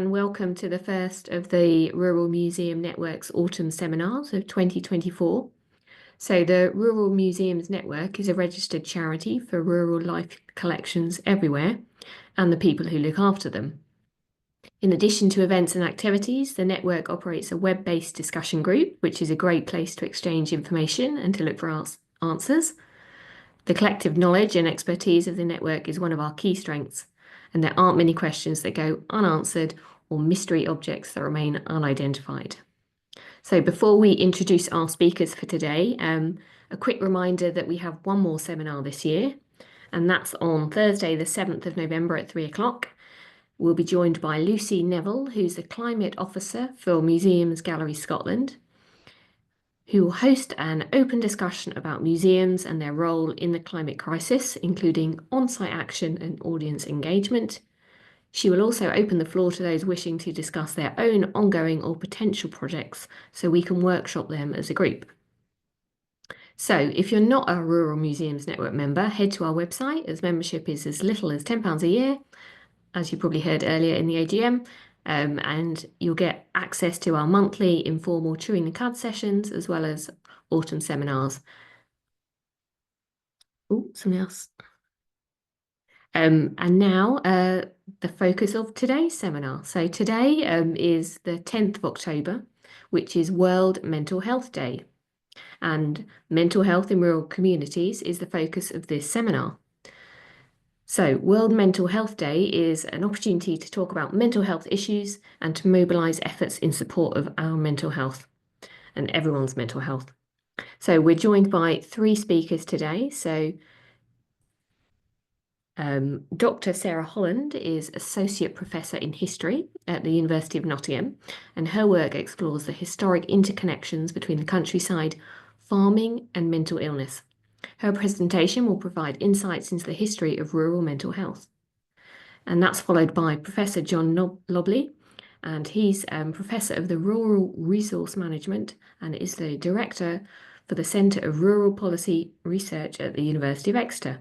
And welcome to the first of the Rural Museum Network's autumn seminars of 2024. So the Rural Museums Network is a registered charity for rural life collections everywhere and the people who look after them. In addition to events and activities, the network operates a web-based discussion group, which is a great place to exchange information and to look for answers. The collective knowledge and expertise of the network is one of our key strengths, and there aren't many questions that go unanswered or mystery objects that remain unidentified. So before we introduce our speakers for today, a quick reminder that we have one more seminar this year, and that's on Thursday, the 7th of November at 3 o'clock. We'll be joined by Lucy Neville, who's the Climate Officer for Museums Galleries Scotland, who will host an open discussion about museums and their role in the climate crisis, including on-site action and audience engagement. She will also open the floor to those wishing to discuss their own ongoing or potential projects so we can workshop them as a group. So if you're not a Rural Museums Network member, head to our website, as membership is as little as £10 a year, as you probably heard earlier in the AGM, and you'll get access to our monthly informal chewing the cud sessions as well as autumn seminars. Oh, something else. And now the focus of today's seminar. So today is the 10th of October, which is World Mental Health Day. And mental health in rural communities is the focus of this seminar. So World Mental Health Day is an opportunity to talk about mental health issues and to mobilise efforts in support of our mental health and everyone's mental health. So we're joined by three speakers today. So Dr. Sarah Holland is Associate Professor in History at the University of Nottingham, and her work explores the historic interconnections between the countryside, farming and mental illness. Her presentation will provide insights into the history of rural mental health. And that's followed by Professor John Lobley, and he's Professor of the Rural Resource Management and is the Director for the Centre of Rural Policy Research at the University of Exeter.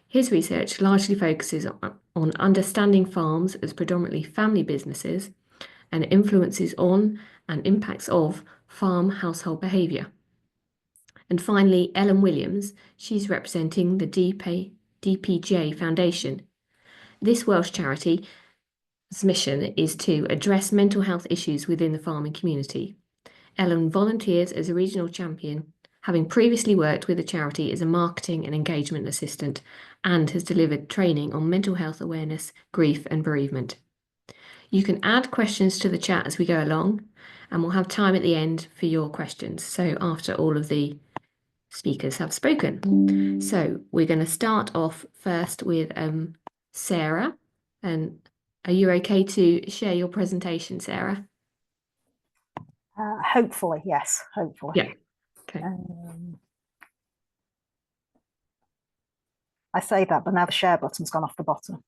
His research largely focuses on understanding farms as predominantly family businesses and influences on and impacts of farm household behaviour. And finally, Ellen Williams, she's representing the DPJ Foundation. This Welsh charity's mission is to address mental health issues within the farming community. Ellen volunteers as a regional champion, having previously worked with the charity as a marketing and engagement assistant, and has delivered training on mental health awareness, grief and bereavement. You can add questions to the chat as we go along, and we'll have time at the end for your questions. So after all of the speakers have spoken. So we're going to start off first with Sarah. And are you okay to share your presentation, Sarah? Hopefully, yes, hopefully. Yeah. Okay. I say that, but now the share button's gone off the bottom.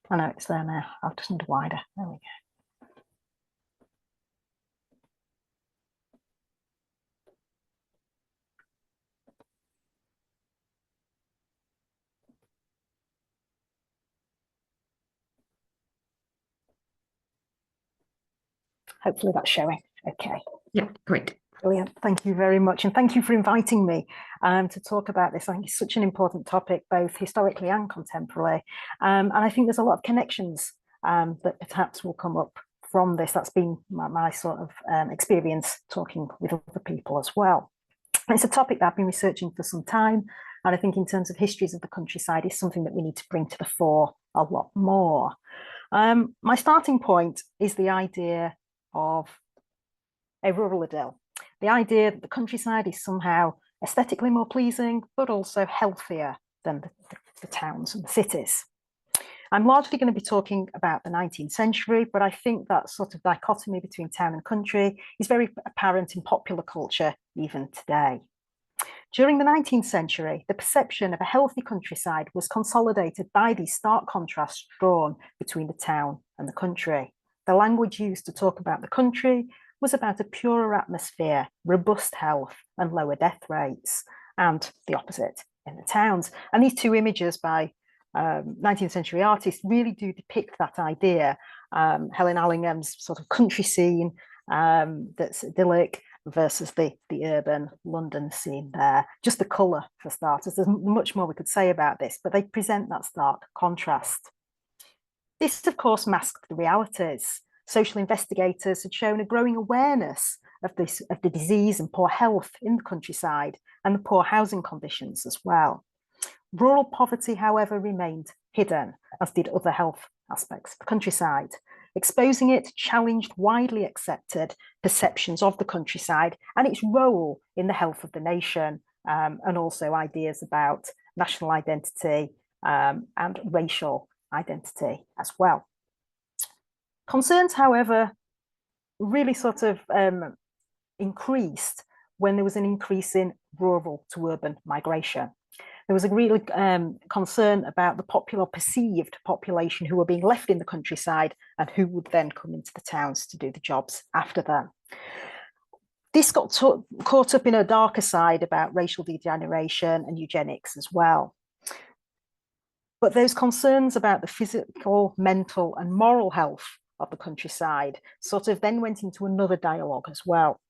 I know it's there now. I'll just need wider. There we go. Hopefully that's showing. Okay. Yeah, great. Brilliant. Thank you very much. And thank you for inviting me to talk about this. I think it's such an important topic, both historically and contemporarily. And I think there's a lot of connections that perhaps will come up from this. That's been my sort of experience talking with other people as well. And it's a topic that I've been researching for some time. And I think in terms of histories of the countryside is something that we need to bring to the fore a lot more. My starting point is the idea of a rural idyll. The idea that the countryside is somehow aesthetically more pleasing, but also healthier than the towns and the cities. I'm largely going to be talking about the 19th century, but I think that sort of dichotomy between town and country is very apparent in popular culture even today. During the 19th century, the perception of a healthy countryside was consolidated by these stark contrasts drawn between the town and the country. The language used to talk about the country was about a purer atmosphere, robust health, and lower death rates, and the opposite in the towns. And these two images by 19th century artists really do depict that idea Helen Allingham's sort of country scene that's idyllic versus the urban London scene there. Just the colour, for starters. There's much more we could say about this, but they present that stark contrast. This, of course, masked the realities. Social investigators had shown a growing awareness of the disease and poor health in the countryside and the poor housing conditions as well. Rural poverty, however, remained hidden, as did other health aspects of the countryside. Exposing it challenged widely accepted perceptions of the countryside and its role in the health of the nation, and also ideas about national identity and racial identity as well. Concerns, however, really sort of increased when there was an increase in rural to urban migration. There was a real concern about the perceived population who were being left in the countryside and who would then come into the towns to do the jobs after them. This got caught up in a darker side about racial degeneration and eugenics as well. But those concerns about the physical, mental, and moral health of the countryside sort of then went into another dialogue as well.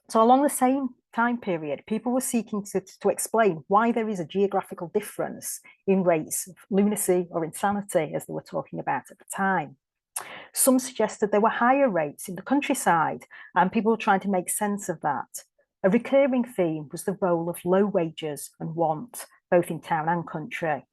So along the same time period, people were seeking to explain why there is a geographical difference in rates of lunacy or insanity, as they were talking about at the time. Some suggested there were higher rates in the countryside, and people were trying to make sense of that. A recurring theme was the role of low wages and want, both in town and country.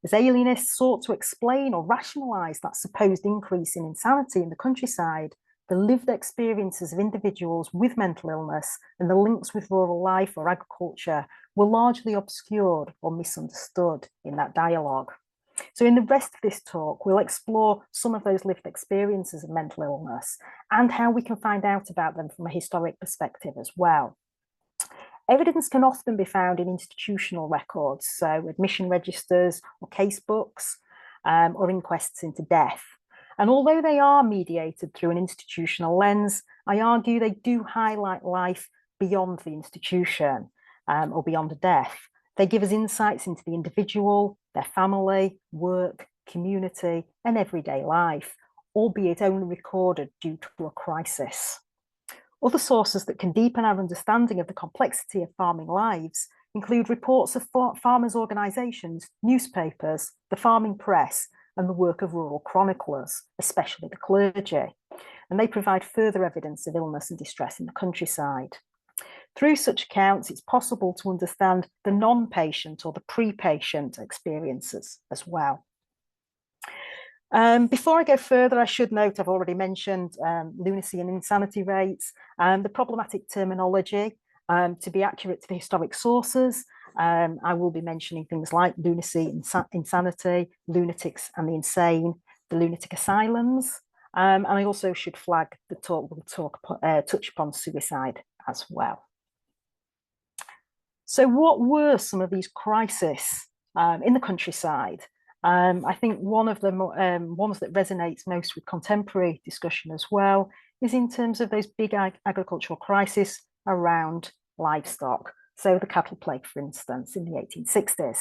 As alienists sought to explain or rationalise that supposed increase in insanity in the countryside, the lived experiences of individuals with mental illness and the links with rural life or agriculture were largely obscured or misunderstood in that dialogue. So in the rest of this talk, we'll explore some of those lived experiences of mental illness and how we can find out about them from a historic perspective as well. Evidence can often be found in institutional records, so admission registers or case books, or inquests into death. And although they are mediated through an institutional lens, I argue they do highlight life beyond the institution or beyond a death. They give us insights into the individual, their family, work, community, and everyday life, albeit only recorded due to a crisis. Other sources that can deepen our understanding of the complexity of farming lives include reports of farmers' organisations, newspapers, the farming press, and the work of rural chroniclers, especially the clergy. And they provide further evidence of illness and distress in the countryside. Through such accounts, it's possible to understand the non-patient or the pre-patient experiences as well. Before I go further, I should note I've already mentioned lunacy and insanity rates, the problematic terminology. To be accurate to the historic sources, I will be mentioning things like lunacy, insanity, lunatics and the insane, the lunatic asylums, and I also should flag the talk will touch upon suicide as well. So what were some of these crises in the countryside? I think one of the ones that resonates most with contemporary discussion as well is in terms of those big agricultural crises around livestock. So the cattle plague, for instance, in the 1860s.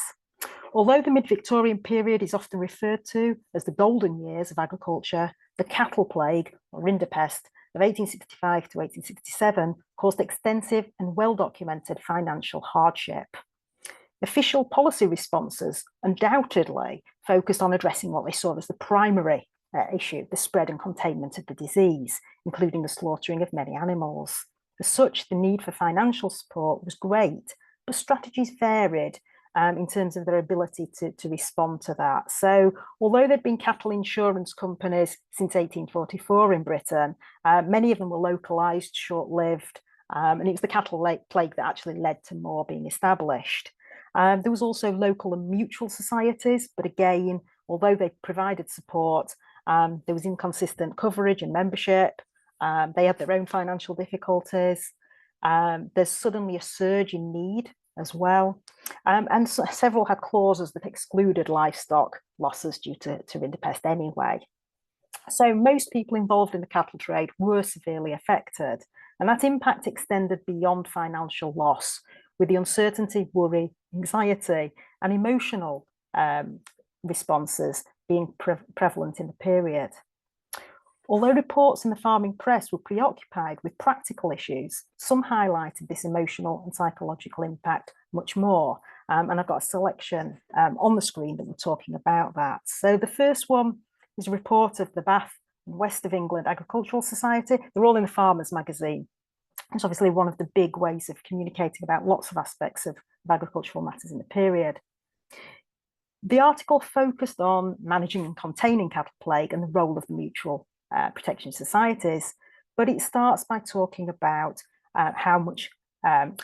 Although the mid-Victorian period is often referred to as the golden years of agriculture, the cattle plague, or rinderpest, of 1865 to 1867 caused extensive and well-documented financial hardship. Official policy responses undoubtedly focused on addressing what they saw as the primary issue, the spread and containment of the disease, including the slaughtering of many animals. As such, the need for financial support was great, but strategies varied in terms of their ability to respond to that. So although there'd been cattle insurance companies since 1844 in Britain, many of them were localised, short-lived, and it was the cattle plague that actually led to more being established. There was also local and mutual societies, but again, although they provided support, there was inconsistent coverage and membership. They had their own financial difficulties. There's suddenly a surge in need as well. And several had clauses that excluded livestock losses due to rinderpest anyway. So most people involved in the cattle trade were severely affected, and that impact extended beyond financial loss, with the uncertainty, worry, anxiety, and emotional responses being prevalent in the period. Although reports in the farming press were preoccupied with practical issues, some highlighted this emotional and psychological impact much more. And I've got a selection on the screen that we're talking about that. So the first one is a report of the Bath and West of England Agricultural Society. They're all in the Farmers magazine. It's obviously one of the big ways of communicating about lots of aspects of agricultural matters in the period. The article focused on managing and containing cattle plague and the role of the mutual protection societies, but it starts by talking about how much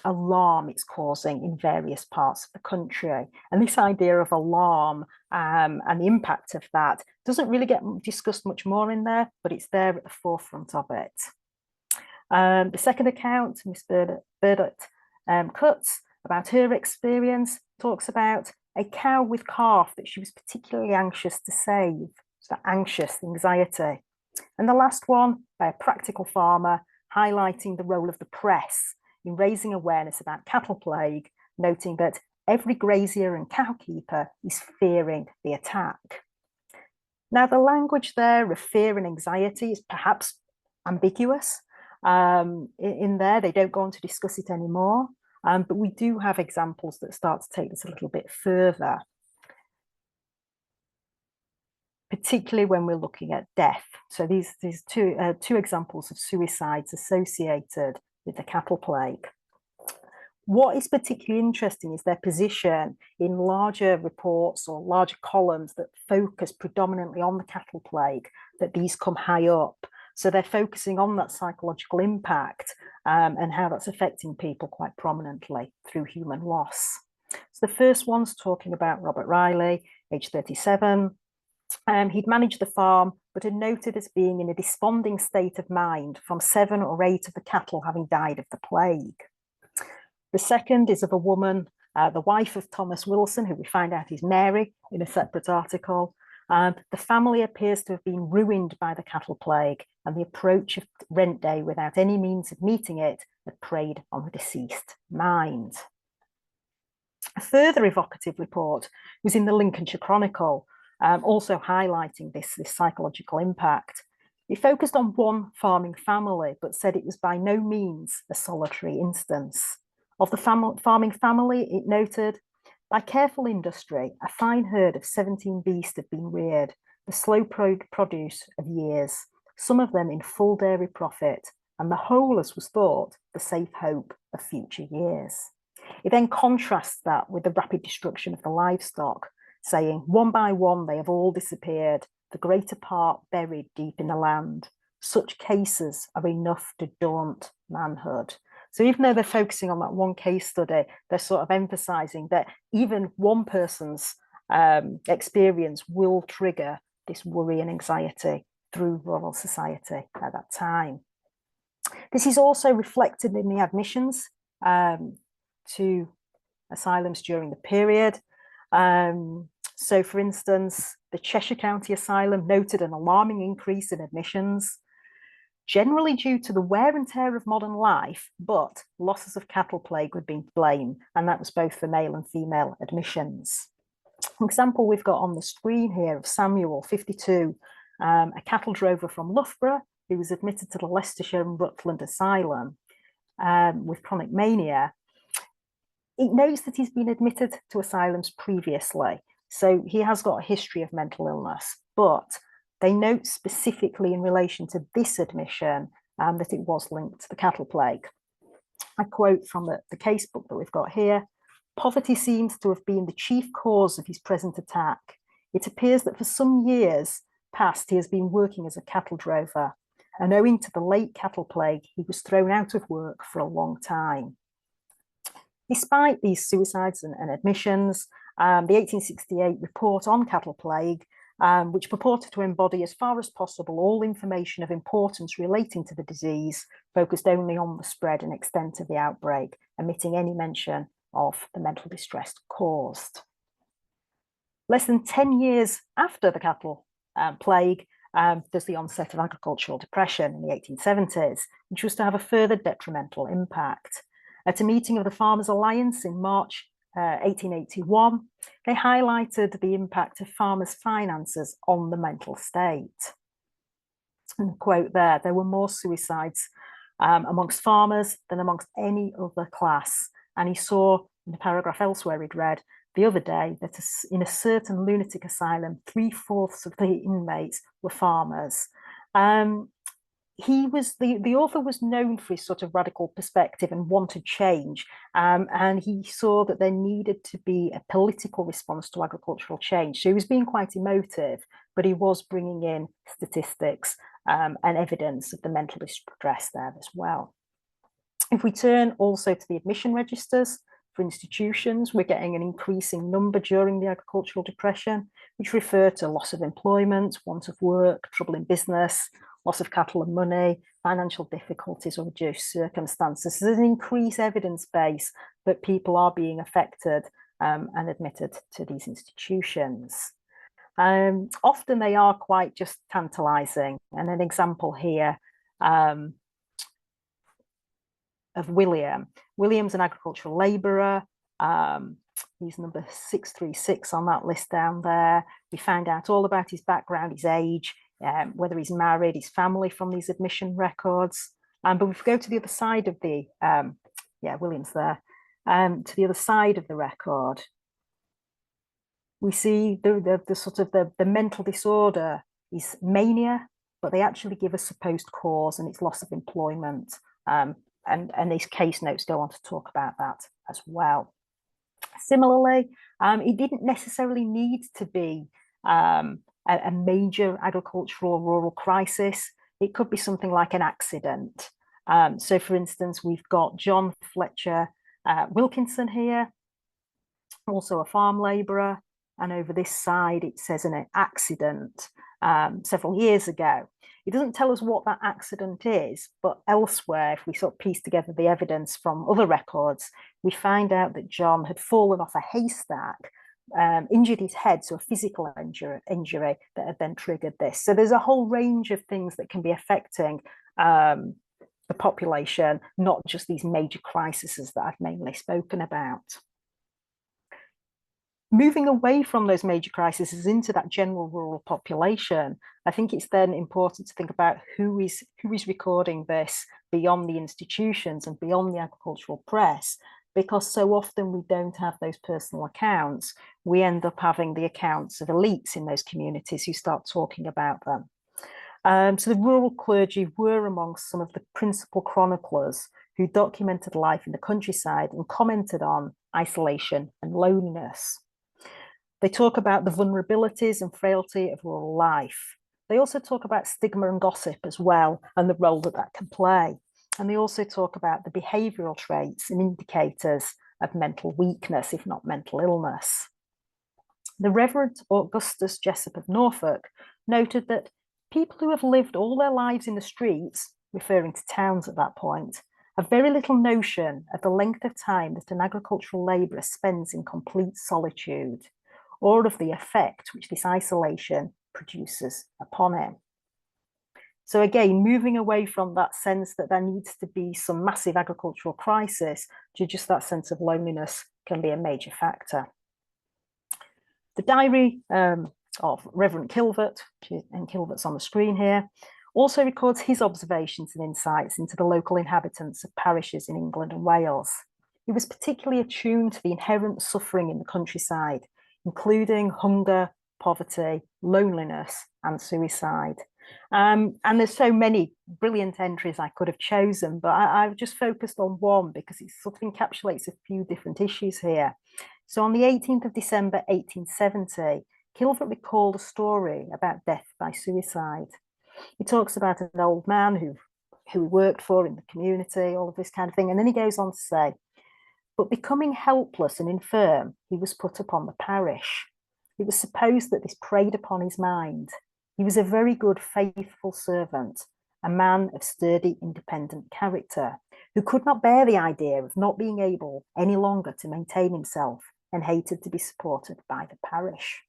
alarm it's causing in various parts of the country. And this idea of alarm and the impact of that doesn't really get discussed much more in there, but it's there at the forefront of it. The second account, Miss Burdett Cutts, about her experience, talks about a cow with calf that she was particularly anxious to save. So that anxious anxiety. And the last one, by a practical farmer, highlighting the role of the press in raising awareness about cattle plague, noting that every grazier and cowkeeper is fearing the attack. Now, the language there of fear and anxiety is perhaps ambiguous. In there, they don't go on to discuss it anymore, but we do have examples that start to take this a little bit further, particularly when we're looking at death. So these two examples of suicides associated with the cattle plague. What is particularly interesting is their position in larger reports or larger columns that focus predominantly on the cattle plague, that these come high up. So they're focusing on that psychological impact and how that's affecting people quite prominently through human loss. So the first one's talking about Robert Riley, age 37. He'd managed the farm, but had noted as being in a desponding state of mind from 7 or 8 of the cattle having died of the plague. The second is of a woman, the wife of Thomas Wilson, who we find out is Mary in a separate article. The family appears to have been ruined by the cattle plague, and the approach of rent day without any means of meeting it had preyed on the deceased mind. A further evocative report was in the Lincolnshire Chronicle, also highlighting this psychological impact. It focused on one farming family, but said it was by no means a solitary instance. Of the farming family, it noted, by careful industry, a fine herd of 17 beasts had been reared, the slow produce of years, some of them in full dairy profit, and the whole, as was thought, the safe hope of future years. It then contrasts that with the rapid destruction of the livestock, saying, one by one they have all disappeared, the greater part buried deep in the land. Such cases are enough to daunt manhood. So even though they're focusing on that one case study, they're sort of emphasizing that even one person's experience will trigger this worry and anxiety through rural society at that time. This is also reflected in the admissions to asylums during the period. So for instance, the Cheshire County Asylum noted an alarming increase in admissions, generally due to the wear and tear of modern life, but losses of cattle plague would be blamed, and that was both for male and female admissions. An example we've got on the screen here of Samuel, 52, a cattle drover from Loughborough, who was admitted to the Leicestershire and Rutland Asylum with chronic mania. It notes that he's been admitted to asylums previously, so he has got a history of mental illness, but they note specifically in relation to this admission that it was linked to the cattle plague. I quote from the case book that we've got here, poverty seems to have been the chief cause of his present attack. It appears that for some years past he has been working as a cattle drover, and owing to the late cattle plague, he was thrown out of work for a long time. Despite these suicides and admissions, the 1868 report on cattle plague, which purported to embody as far as possible all information of importance relating to the disease, focused only on the spread and extent of the outbreak, omitting any mention of the mental distress caused. Less than 10 years after the cattle plague, there's the onset of agricultural depression in the 1870s, which was to have a further detrimental impact. At a meeting of the Farmers Alliance in March 1881, they highlighted the impact of farmers' finances on the mental state. And quote there were more suicides amongst farmers than amongst any other class. And he saw in the paragraph elsewhere, he'd read the other day that in a certain lunatic asylum, 3/4 of the inmates were farmers. The author was known for his sort of radical perspective and wanted change, and he saw that there needed to be a political response to agricultural change. So he was being quite emotive, but he was bringing in statistics and evidence of the mental distress there as well. If we turn also to the admission registers for institutions, we're getting an increasing number during the agricultural depression, which refer to loss of employment, want of work, trouble in business, loss of cattle and money, financial difficulties or reduced circumstances. So there's an increased evidence base that people are being affected and admitted to these institutions. Often they are quite just tantalizing. And an example here of William. William's an agricultural labourer. He's number 636 on that list down there. We find out all about his background, his age, whether he's married, his family from these admission records. But if we go to the other side of the, William's there, to the other side of the record, we see the sort of the mental disorder is mania, but they actually give a supposed cause, and it's loss of employment. And these case notes go on to talk about that as well. Similarly, it didn't necessarily need to be a major agricultural or rural crisis. It could be something like an accident. So for instance, we've got John Fletcher Wilkinson here, also a farm labourer. And over this side, it says an accident several years ago. It doesn't tell us what that accident is, but elsewhere, if we sort of piece together the evidence from other records, we find out that John had fallen off a haystack, injured his head, so a physical injury that had then triggered this. So there's a whole range of things that can be affecting the population, not just these major crises that I've mainly spoken about. Moving away from those major crises into that general rural population, I think it's then important to think about who is recording this beyond the institutions and beyond the agricultural press, because so often we don't have those personal accounts. We end up having the accounts of elites in those communities who start talking about them. So the rural clergy were amongst some of the principal chroniclers who documented life in the countryside and commented on isolation and loneliness. They talk about the vulnerabilities and frailty of rural life. They also talk about stigma and gossip as well, and the role that that can play. And they also talk about the behavioural traits and indicators of mental weakness, if not mental illness. The Reverend Augustus Jessup of Norfolk noted that people who have lived all their lives in the streets, referring to towns at that point, have very little notion of the length of time that an agricultural labourer spends in complete solitude, or of the effect which this isolation produces upon him. So again, moving away from that sense that there needs to be some massive agricultural crisis to just that sense of loneliness can be a major factor. The diary of Reverend Kilvert, and Kilvert's on the screen here, also records his observations and insights into the local inhabitants of parishes in England and Wales. He was particularly attuned to the inherent suffering in the countryside, including hunger, poverty, loneliness, and suicide. And there's so many brilliant entries I could have chosen, but I've just focused on one because it sort of encapsulates a few different issues here. So on the 18th of December, 1870, Kilvert recalled a story about death by suicide. He talks about an old man who he worked for in the community, all of this kind of thing. And then he goes on to say, but becoming helpless and infirm, he was put upon the parish. It was supposed that this preyed upon his mind. He was a very good, faithful servant, a man of sturdy, independent character, who could not bear the idea of not being able any longer to maintain himself and hated to be supported by the parish.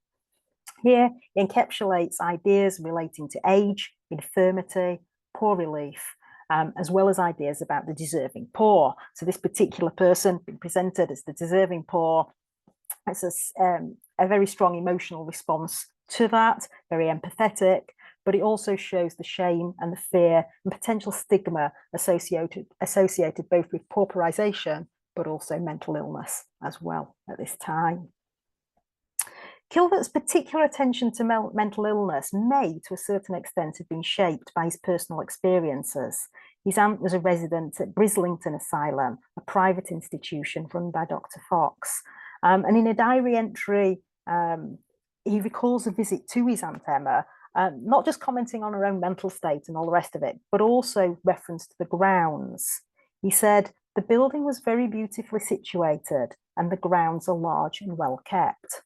Here, he encapsulates ideas relating to age, infirmity, poor relief, as well as ideas about the deserving poor. So this particular person being presented as the deserving poor, it's a very strong emotional response to that, very empathetic, but it also shows the shame and the fear and potential stigma associated both with pauperisation, but also mental illness as well at this time. Kilvert's particular attention to mental illness may, to a certain extent, have been shaped by his personal experiences. His aunt was a resident at Brislington Asylum, a private institution run by Dr. Fox. And in a diary entry, he recalls a visit to his Aunt Emma, not just commenting on her own mental state and all the rest of it, but also reference to the grounds. He said, "The building was very beautifully situated and the grounds are large and well kept."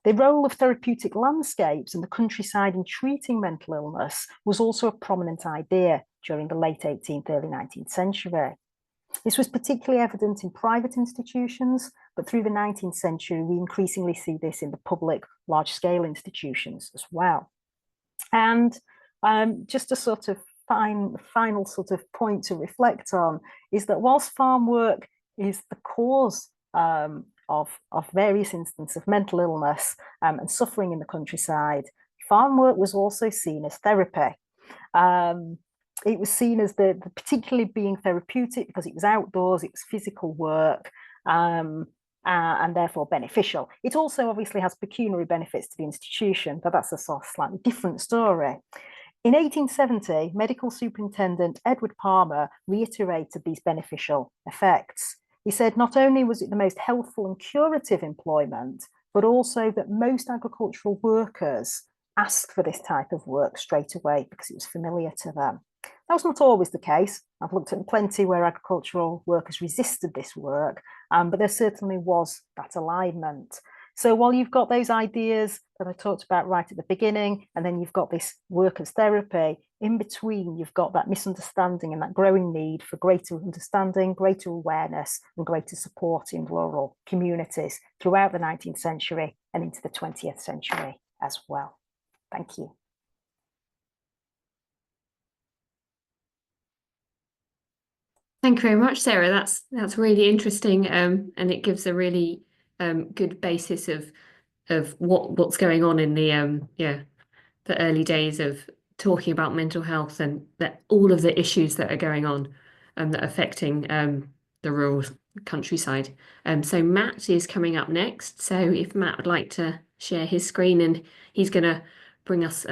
The role of therapeutic landscapes and the countryside in treating mental illness was also a prominent idea during the late 18th, early 19th century. This was particularly evident in private institutions, but through the 19th century, we increasingly see this in the public, large-scale institutions as well. And just a sort of final sort of point to reflect on is that whilst farm work is the cause of various instances of mental illness and suffering in the countryside, farm work was also seen as therapy. It was seen as the particularly being therapeutic because it was outdoors, it was physical work, and therefore beneficial. It also obviously has pecuniary benefits to the institution, but that's a sort of slightly different story. In 1870, Medical Superintendent Edward Palmer reiterated these beneficial effects. He said not only was it the most healthful and curative employment, but also that most agricultural workers asked for this type of work straight away because it was familiar to them. That was not always the case. I've looked at plenty where agricultural workers resisted this work, but there certainly was that alignment. So while you've got those ideas that I talked about right at the beginning, and then you've got this workers' therapy, in between you've got that misunderstanding and that growing need for greater understanding, greater awareness, and greater support in rural communities throughout the 19th century and into the 20th century as well. Thank you. Thank you very much, Sarah. That's really interesting, and it gives a really good basis of what's going on in the early days of talking about mental health and that all of the issues that are going on that are affecting the rural countryside. So Matt is coming up next. So if Matt would like to share his screen, and he's going to bring us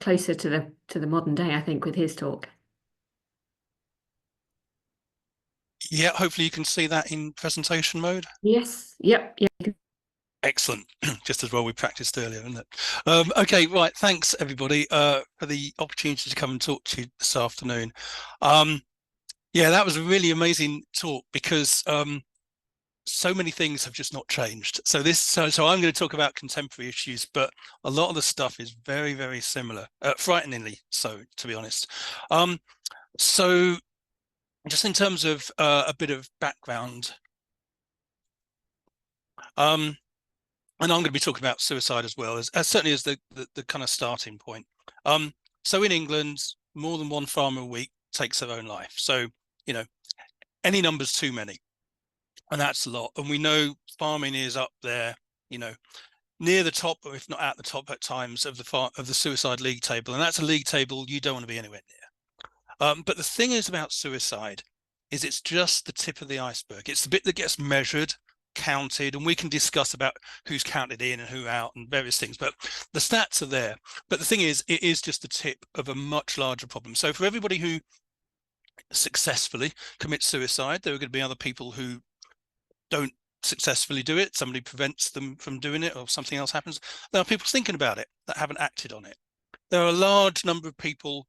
closer to the modern day, I think, with his talk. Yeah, hopefully you can see that in presentation mode. Yes. Yep. Excellent. Just as well we practiced earlier, isn't it? Okay, right. Thanks everybody for the opportunity to come and talk to you this afternoon. Yeah, that was a really amazing talk because so many things have just not changed. So I'm going to talk about contemporary issues, but a lot of the stuff is very, very similar, frighteningly so, to be honest. So just in terms of a bit of background, and I'm going to be talking about suicide as well, as certainly as the kind of starting point. So in England, more than one farmer a week takes their own life. So, you know, any number's too many, and that's a lot. And we know farming is up there, you know, near the top, or if not at the top at times of the suicide league table, and that's a league table you don't want to be anywhere near. But the thing is about suicide is it's just the tip of the iceberg. It's the bit that gets measured, counted, and we can discuss about who's counted in and who out and various things, but the stats are there. But the thing is, it is just the tip of a much larger problem. So for everybody who successfully commits suicide, there are going to be other people who don't successfully do it. Somebody prevents them from doing it, or something else happens. There are people thinking about it that haven't acted on it. There are a large number of people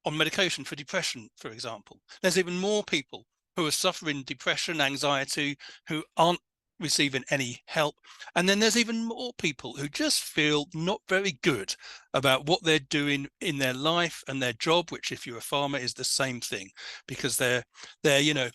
on medication for depression, for example. There's even more people who are suffering depression, anxiety, who aren't receiving any help. And then there's even more people who just feel not very good about what they're doing in their life and their job, which if you're a farmer is the same thing, because they're you know,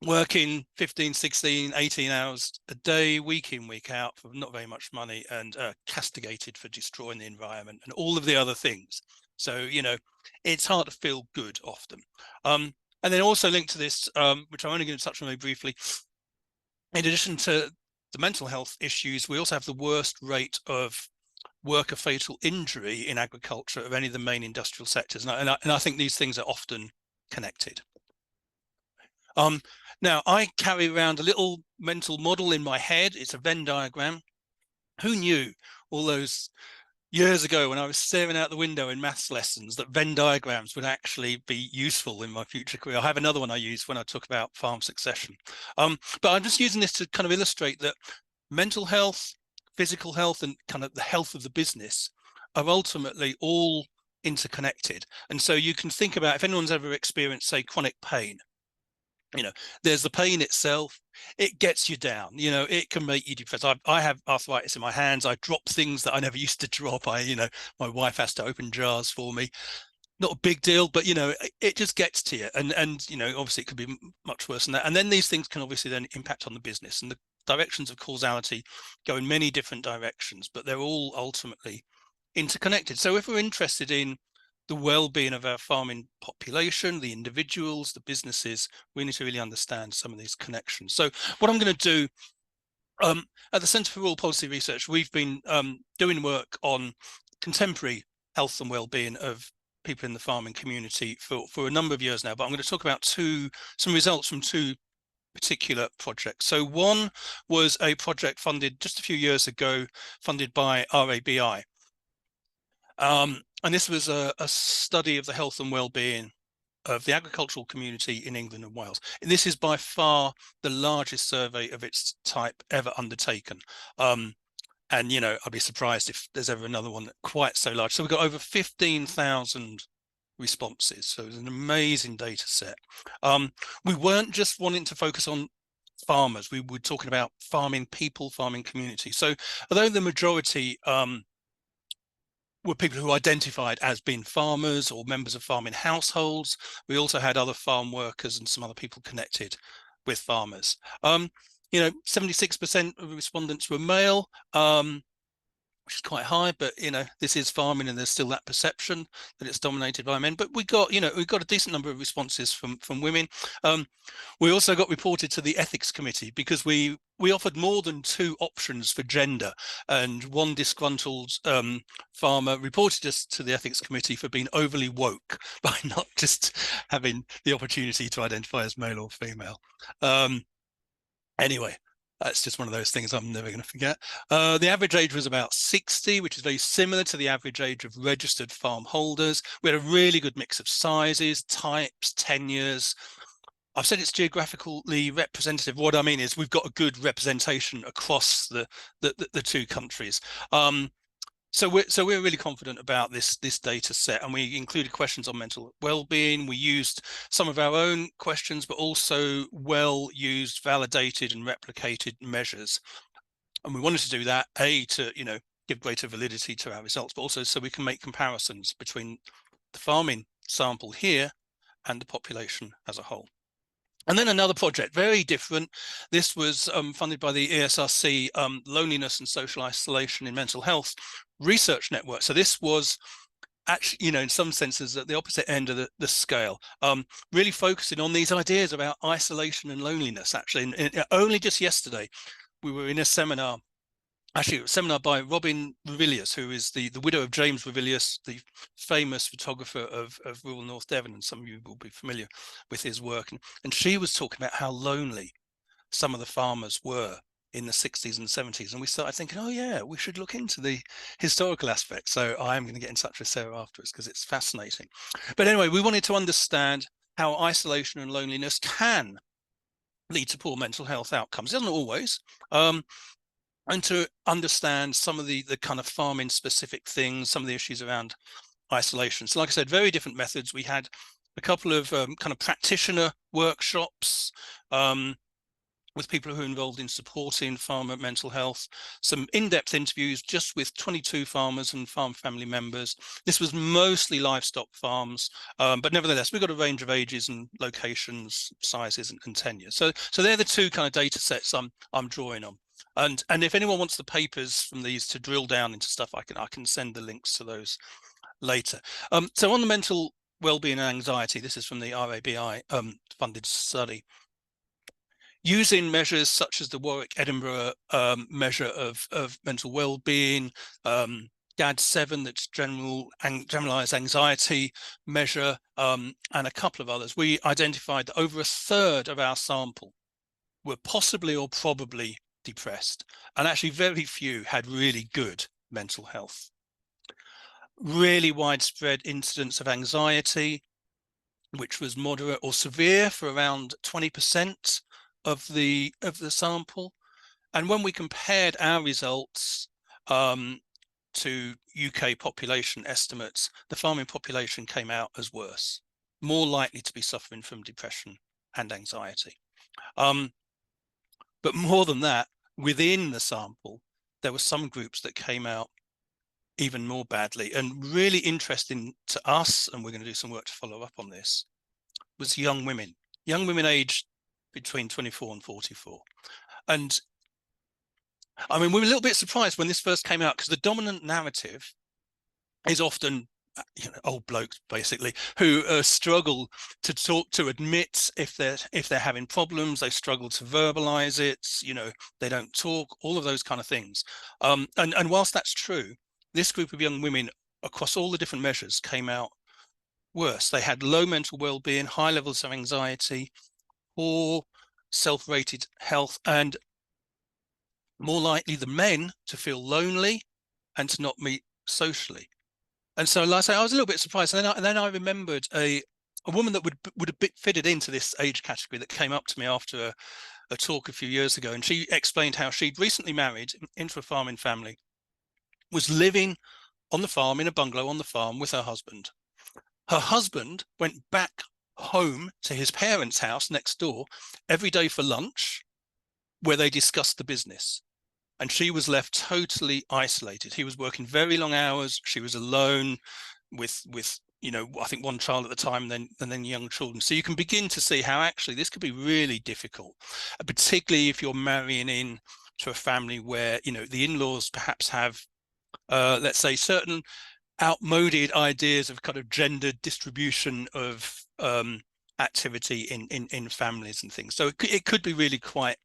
working 15, 16, 18 hours a day, week in, week out, for not very much money, and castigated for destroying the environment and all of the other things. So, you know, it's hard to feel good often. And then also linked to this, which I'm only going to touch on very briefly, in addition to the mental health issues, we also have the worst rate of worker fatal injury in agriculture of any of the main industrial sectors. And I think these things are often connected. Now, I carry around a little mental model in my head. It's a Venn diagram. Who knew all those years ago when I was staring out the window in maths lessons that Venn diagrams would actually be useful in my future career? I have another one I use when I talk about farm succession. But I'm just using this to kind of illustrate that mental health, physical health, and kind of the health of the business are ultimately all interconnected. And so you can think about, if anyone's ever experienced, say, chronic pain, you know, there's the pain itself. It gets you down, you know, it can make you depressed. I have arthritis in my hands. I drop things that I never used to drop. My wife has to open jars for me. Not a big deal, but, you know, it just gets to you. And you know, obviously it could be much worse than that. And then these things can obviously then impact on the business, and the directions of causality go in many different directions, but they're all ultimately interconnected. So if we're interested in the well-being of our farming population, the individuals, the businesses, we need to really understand some of these connections. So what I'm going to do, at the Centre for Rural Policy Research, we've been doing work on contemporary health and well-being of people in the farming community for a number of years now, but I'm going to talk about some results from two particular projects. So one was a project funded just a few years ago, funded by RABI. And this was a study of the health and well-being of the agricultural community in England and Wales. And this is by far the largest survey of its type ever undertaken. And, you know, I'd be surprised if there's ever another one quite so large. So we've got over 15,000 responses. So it's an amazing data set. We weren't just wanting to focus on farmers. We were talking about farming people, farming community. So although the majority were people who identified as being farmers or members of farming households, we also had other farm workers and some other people connected with farmers. You know, 76% of respondents were male, which is quite high, but, you know, this is farming and there's still that perception that it's dominated by men. But we got a decent number of responses from women. We also got reported to the ethics committee because we offered more than 2 options for gender, and one disgruntled farmer reported us to the ethics committee for being overly woke by not just having the opportunity to identify as male or female. Anyway, that's just one of those things I'm never going to forget. The average age was about 60, which is very similar to the average age of registered farm holders. We had a really good mix of sizes, types, tenures. I've said it's geographically representative. What I mean is we've got a good representation across the two countries. So we're really confident about this data set, and we included questions on mental well-being. We used some of our own questions, but also well-used, validated and replicated measures. And we wanted to do that, to, you know, give greater validity to our results, but also so we can make comparisons between the farming sample here and the population as a whole. And then another project, very different. This was funded by the ESRC Loneliness and Social Isolation in Mental Health Research Network. So this was actually, you know, in some senses at the opposite end of the scale, really focusing on these ideas about isolation and loneliness. Actually, and only just yesterday, we were in a seminar. Actually, a seminar by Robin Revilius, who is the widow of James Revilius, the famous photographer of rural North Devon, and some of you will be familiar with his work. And she was talking about how lonely some of the farmers were in the 60s and 70s. And we started thinking, oh yeah, we should look into the historical aspect. So I am going to get in touch with Sarah afterwards because it's fascinating. But anyway, we wanted to understand how isolation and loneliness can lead to poor mental health outcomes. It doesn't always. And to understand some of the kind of farming specific things, some of the issues around isolation. So like I said, very different methods. We had a couple of kind of practitioner workshops with people who are involved in supporting farmer mental health, some in-depth interviews just with 22 farmers and farm family members. This was mostly livestock farms, but nevertheless, we've got a range of ages and locations, sizes and tenures. So they're the two kind of data sets I'm drawing on. And if anyone wants the papers from these to drill down into stuff, I can send the links to those later. So on the mental well-being and anxiety, this is from the RABI funded study. Using measures such as the Warwick Edinburgh measure of mental well-being, GAD-7, that's generalized anxiety measure, and a couple of others, we identified that over a third of our sample were possibly or probably depressed, and actually very few had really good mental health. Really widespread incidence of anxiety, which was moderate or severe for around 20% of the sample. And when we compared our results to UK population estimates, the farming population came out as worse, more likely to be suffering from depression and anxiety. But more than that, within the sample, there were some groups that came out even more badly. And really interesting to us, and we're going to do some work to follow up on this, was young women aged between 24 and 44. And I mean, we were a little bit surprised when this first came out, because the dominant narrative is often, you know, old blokes basically who struggle to admit if they're having problems. They struggle to verbalize it. You know, they don't talk. All of those kind of things. And whilst that's true, this group of young women across all the different measures came out worse. They had low mental well-being, high levels of anxiety, poor self-rated health, and more likely than men to feel lonely and to not meet socially. And so, like I say, I was a little bit surprised. And then I remembered a woman that would have fitted into this age category that came up to me after a talk a few years ago. And she explained how she'd recently married into a farming family, was living on the farm in a bungalow on the farm with her husband. Her husband went back home to his parents' house next door every day for lunch, where they discussed the business. And she was left totally isolated. He was working very long hours. She was alone with you know, I think one child at the time, and then young children. So you can begin to see how actually this could be really difficult, particularly if you're marrying in to a family where, you know, the in-laws perhaps have, let's say, certain outmoded ideas of kind of gender distribution of activity in families and things. So it could be really quite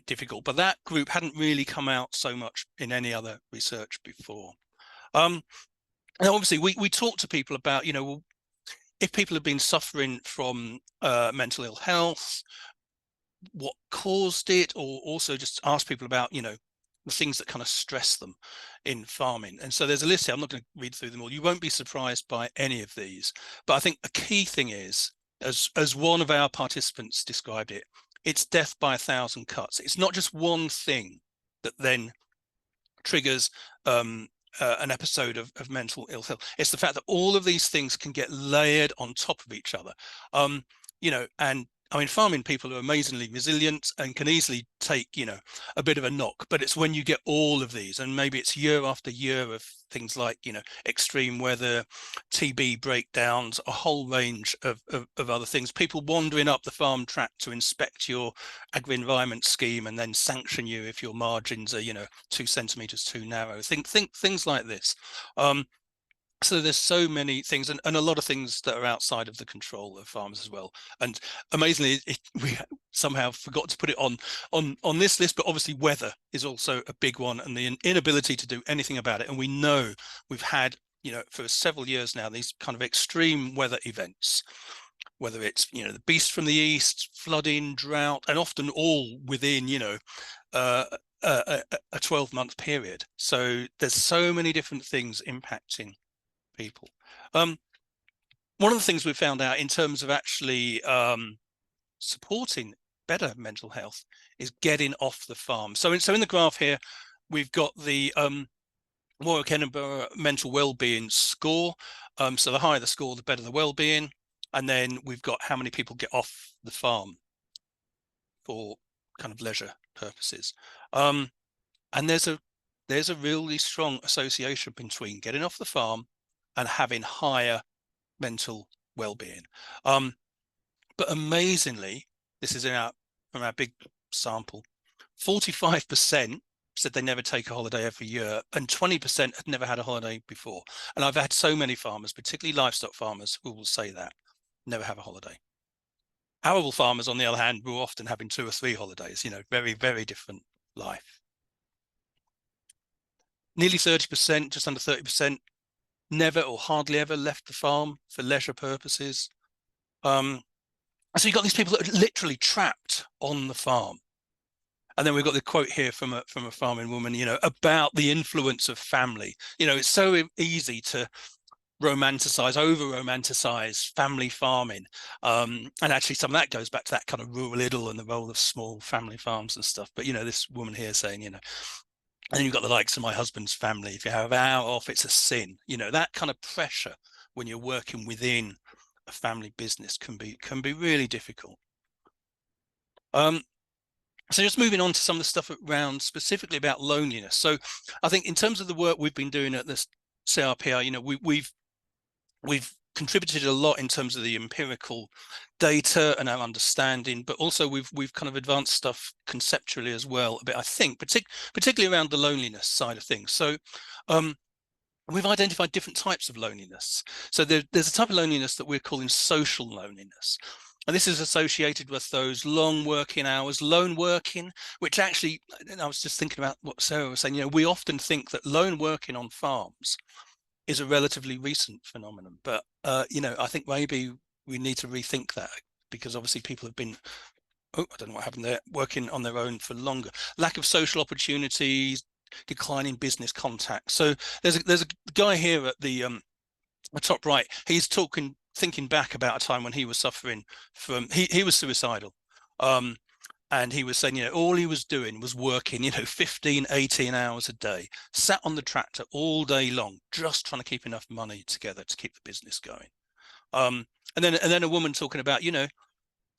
difficult, but that group hadn't really come out so much in any other research before. And obviously we talked to people about, you know, if people have been suffering from mental ill health, what caused it, or also just ask people about, you know, the things that kind of stress them in farming. And so there's a list here. I'm not going to read through them all. You won't be surprised by any of these, but I think a key thing is, as one of our participants described it, it's death by 1,000 cuts. It's not just one thing that then triggers an episode of mental ill health. It's the fact that all of these things can get layered on top of each other. You know, and I mean, farming people are amazingly resilient and can easily take, you know, a bit of a knock, but it's when you get all of these, and maybe it's year after year of things like, you know, extreme weather, TB breakdowns, a whole range of other things, people wandering up the farm track to inspect your agri-environment scheme and then sanction you if your margins are, you know, 2 centimeters too narrow. Think things like this. So there's so many things, and a lot of things that are outside of the control of farmers as well. And amazingly, we somehow forgot to put it on this list, but obviously weather is also a big one, and the inability to do anything about it. And we know we've had, you know, for several years now, these kind of extreme weather events, whether it's, you know, the beast from the east, flooding, drought, and often all within, you know, a 12-month period. So there's so many different things impacting people. One of the things we found out in terms of actually supporting better mental health is getting off the farm. So in the graph here, we've got the Royal Edinburgh mental well-being score. So the higher the score, the better the well-being. And then we've got how many people get off the farm for kind of leisure purposes. And there's a really strong association between getting off the farm and having higher mental well-being. But amazingly, this is from our big sample, 45% said they never take a holiday every year, and 20% had never had a holiday before. And I've had so many farmers, particularly livestock farmers, who will say that, never have a holiday. Arable farmers, on the other hand, were often having 2 or 3 holidays, you know, very, very different life. nearly 30%, just under 30%, never or hardly ever left the farm for leisure purposes. So you've got these people that are literally trapped on the farm. And then we've got the quote here from a farming woman, you know, about the influence of family. You know, it's so easy to romanticize, over romanticize family farming. And actually some of that goes back to that kind of rural idyll and the role of small family farms and stuff. But, you know, this woman here saying, you know, and then you've got the likes of my husband's family. If you have an hour off, it's a sin. You know, that kind of pressure when you're working within a family business can be really difficult. So just moving on to some of the stuff around specifically about loneliness. So I think in terms of the work we've been doing at this CRPR, you know, we've contributed a lot in terms of the empirical data and our understanding, but also we've kind of advanced stuff conceptually as well a bit, I think, particularly around the loneliness side of things. So we've identified different types of loneliness. So there's a type of loneliness that we're calling social loneliness. And this is associated with those long working hours, lone working, which actually, I was just thinking about what Sarah was saying, you know, we often think that lone working on farms is a relatively recent phenomenon. But, you know, I think maybe we need to rethink that, because obviously people have been, I don't know what happened there, working on their own for longer. Lack of social opportunities, declining business contacts. So there's a guy here at the top right. He's thinking back about a time when he was suffering from, he was suicidal. And he was saying, you know, all he was doing was working, you know, 15, 18 hours a day, sat on the tractor all day long, just trying to keep enough money together to keep the business going. And then a woman talking about, you know,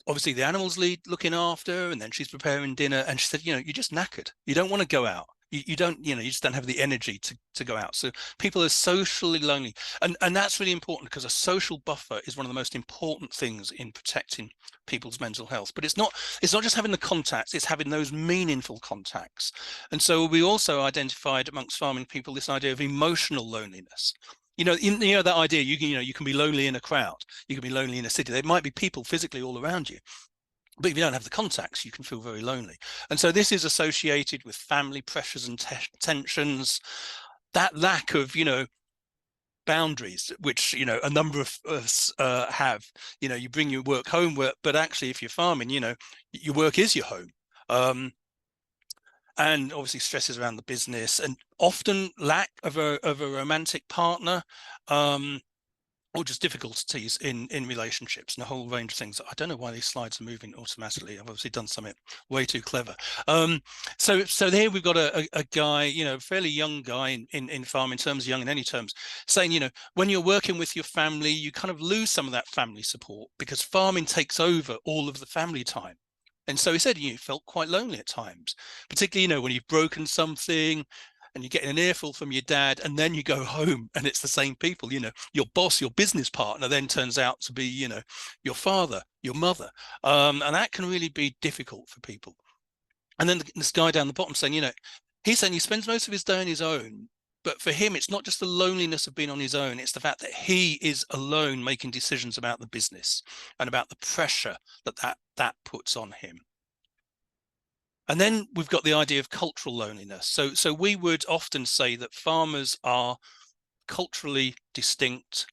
obviously the animals need looking after, and then she's preparing dinner, and she said, you know, you're just knackered. You don't want to go out. You don't, you know, you just don't have the energy to go out. So people are socially lonely, and that's really important, because a social buffer is one of the most important things in protecting people's mental health. But it's not just having the contacts, it's having those meaningful contacts. And so we also identified amongst farming people this idea of emotional loneliness. You know that idea, you can be lonely in a crowd, you can be lonely in a city. There might be people physically all around you, but if you don't have the contacts, you can feel very lonely. And so this is associated with family pressures and tensions, that lack of, you know, boundaries, which, you know, a number of us have. You know, you bring your work home, but actually if you're farming, you know, your work is your home. And obviously stresses around the business, and often lack of a romantic partner, or just difficulties in relationships, and a whole range of things. I don't know why these slides are moving automatically. I've obviously done something way too clever. So here we've got a guy, you know, fairly young guy in farming terms, young in any terms, saying, you know, when you're working with your family, you kind of lose some of that family support, because farming takes over all of the family time. And so he said, you felt quite lonely at times, particularly, you know, when you've broken something and you're getting an earful from your dad, and then you go home and it's the same people, you know, your boss, your business partner then turns out to be, you know, your father, your mother. And that can really be difficult for people. And then this guy down the bottom saying, you know, he's saying he spends most of his day on his own, but for him, it's not just the loneliness of being on his own, it's the fact that he is alone making decisions about the business and about the pressure that puts on him. And then we've got the idea of cultural loneliness. So we would often say that farmers are culturally distinct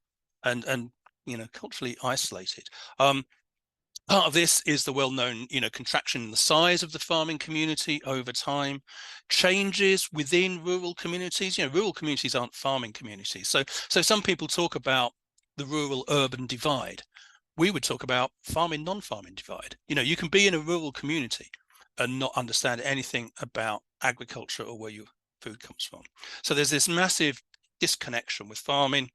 and you know, culturally isolated. Part of this is the well-known, you know, contraction in the size of the farming community over time, changes within rural communities. You know, rural communities aren't farming communities. So some people talk about the rural-urban divide. We would talk about farming, non-farming divide. You know, you can be in a rural community and not understand anything about agriculture or where your food comes from. So there's this massive disconnection with farming.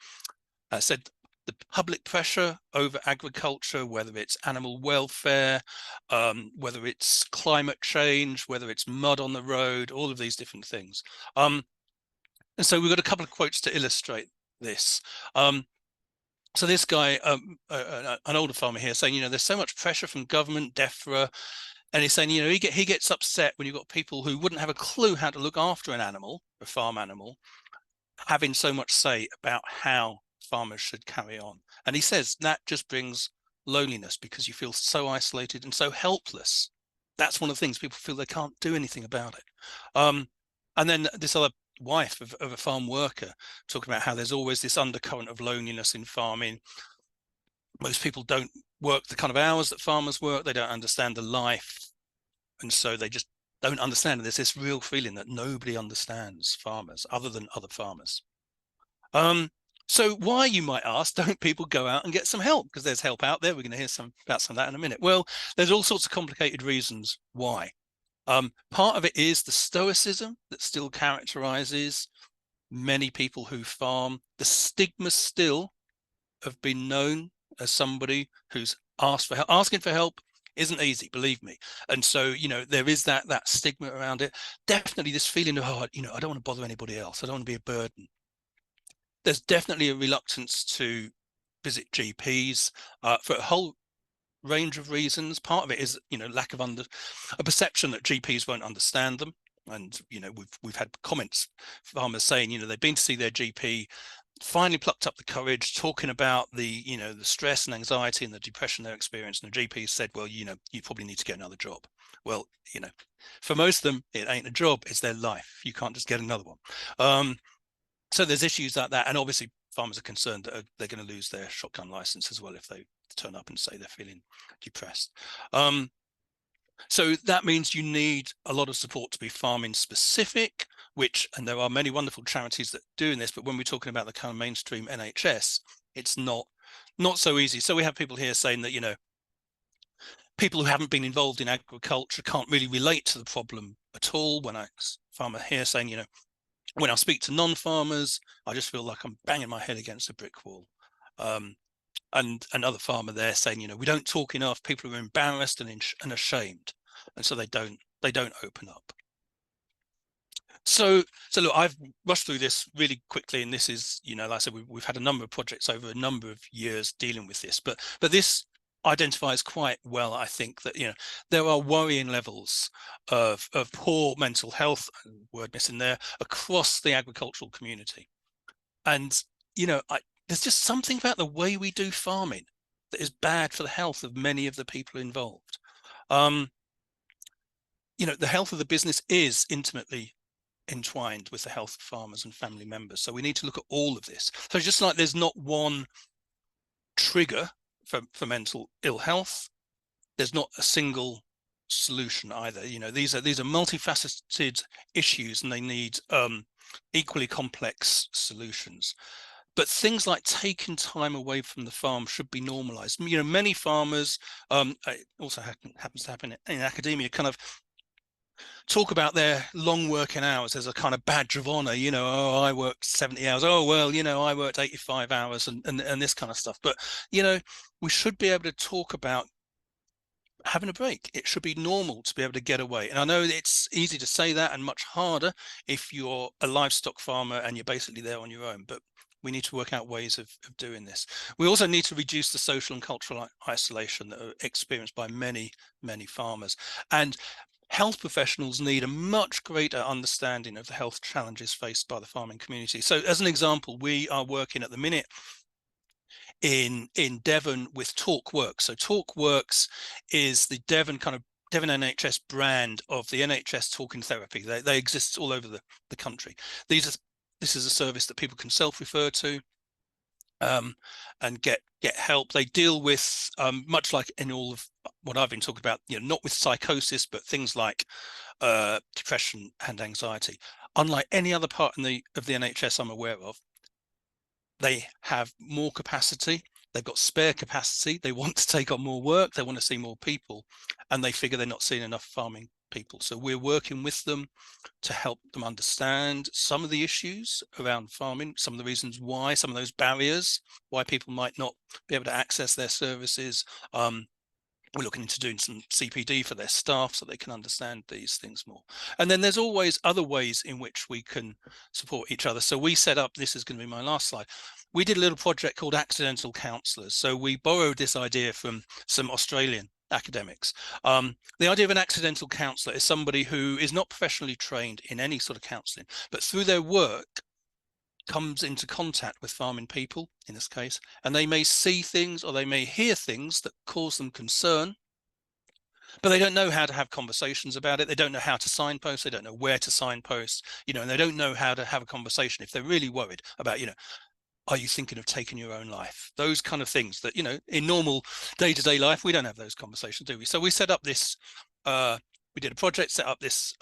I said the public pressure over agriculture, whether it's animal welfare, whether it's climate change, whether it's mud on the road, all of these different things. And so we've got a couple of quotes to illustrate this. So this guy, an older farmer here, saying, you know, there's so much pressure from government, DEFRA, and he's saying, you know, he gets upset when you've got people who wouldn't have a clue how to look after an animal, a farm animal, having so much say about how farmers should carry on. And he says that just brings loneliness, because you feel so isolated and so helpless. That's one of the things, people feel they can't do anything about it. And then this other wife of a farm worker, talking about how there's always this undercurrent of loneliness in farming. Most people don't work the kind of hours that farmers work. They don't understand the life, and so they just don't understand. There's this real feeling that nobody understands farmers other than other farmers. So why, you might ask, don't people go out and get some help? Because there's help out there. We're going to hear about some of that in a minute. Well, there's all sorts of complicated reasons why. Part of it is the stoicism that still characterizes many people who farm. The stigma still of being known as somebody who's asked for help. Asking for help isn't easy, believe me. And so, there is that stigma around it. Definitely this feeling of, I don't want to bother anybody else. I don't want to be a burden. There's definitely a reluctance to visit GPs for a whole range of reasons. Part of it is, lack of a perception that GPs won't understand them. And, we've had comments, farmers saying, they've been to see their GP, finally plucked up the courage, talking about the, the stress and anxiety and the depression they're experiencing. And the GP said, well, you probably need to get another job. Well, for most of them, it ain't a job, it's their life. You can't just get another one. So there's issues like that. And obviously farmers are concerned that they're going to lose their shotgun license as well if they turn up and say they're feeling depressed. So that means you need a lot of support to be farming specific, and there are many wonderful charities that are doing this, but when we're talking about the kind of mainstream NHS, it's not so easy. So we have people here saying that, people who haven't been involved in agriculture can't really relate to the problem at all. When farmer here saying, when I speak to non-farmers, I just feel like I'm banging my head against a brick wall. And another farmer there saying, we don't talk enough. People are embarrassed and ashamed, and so they don't open up. So look, I've rushed through this really quickly, and this is, like I said, we've had a number of projects over a number of years dealing with this, but this identifies quite well, I think, that there are worrying levels of poor mental health, word missing there, across the agricultural community. And there's just something about the way we do farming that is bad for the health of many of the people involved. The health of the business is intimately entwined with the health of farmers and family members. So we need to look at all of this. So just like there's not one trigger for mental ill health, there's not a single solution either. These are multifaceted issues, and they need equally complex solutions. But things like taking time away from the farm should be normalized. Many farmers, it also happens to happen in academia, kind of talk about their long working hours as a kind of badge of honor. I worked 70 hours. Oh, well, I worked 85 hours and this kind of stuff. But, we should be able to talk about having a break. It should be normal to be able to get away. And I know it's easy to say that and much harder if you're a livestock farmer and you're basically there on your own. But we need to work out ways of doing this. We also need to reduce the social and cultural isolation that are experienced by many, many farmers. And health professionals need a much greater understanding of the health challenges faced by the farming community. So as an example, we are working at the minute in Devon with TalkWorks. So TalkWorks is the Devon NHS brand of the NHS talking therapy. They exist all over the country. This is a service that people can self-refer to and get help. They deal with, much like in all of what I've been talking about, not with psychosis, but things like depression and anxiety. Unlike any other part of the NHS I'm aware of, they have more capacity. They've got spare capacity. They want to take on more work. They want to see more people, and they figure they're not seeing enough farming people. So we're working with them to help them understand some of the issues around farming, some of the reasons why, some of those barriers, why people might not be able to access their services. We're looking into doing some CPD for their staff so they can understand these things more. And then there's always other ways in which we can support each other. So we set up, this is going to be my last slide, we did a little project called Accidental Counsellors. So we borrowed this idea from some Australian academics. The idea of an accidental counsellor is somebody who is not professionally trained in any sort of counselling, but through their work comes into contact with farming people in this case, and they may see things or they may hear things that cause them concern, but they don't know how to have conversations about it. They don't know how to signpost. They don't know where to signpost, and they don't know how to have a conversation if they're really worried about, are you thinking of taking your own life? Those kind of things that, in normal day-to-day life, we don't have those conversations, do we? So we set up this, we did a project, set up this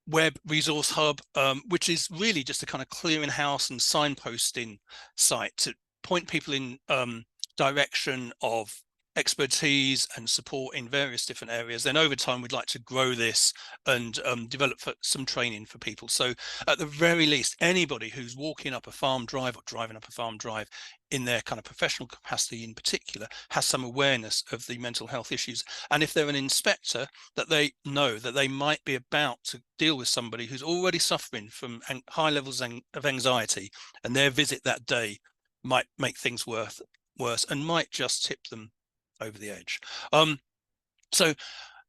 web resource hub, which is really just a kind of clearinghouse and signposting site to point people in direction of expertise and support in various different areas. Then over time, we'd like to grow this and develop some training for people. So at the very least, anybody who's walking up a farm drive or driving up a farm drive in their kind of professional capacity in particular has some awareness of the mental health issues. And if they're an inspector, that they know that they might be about to deal with somebody who's already suffering from high levels of anxiety, and their visit that day might make things worse and might just tip them over the edge. So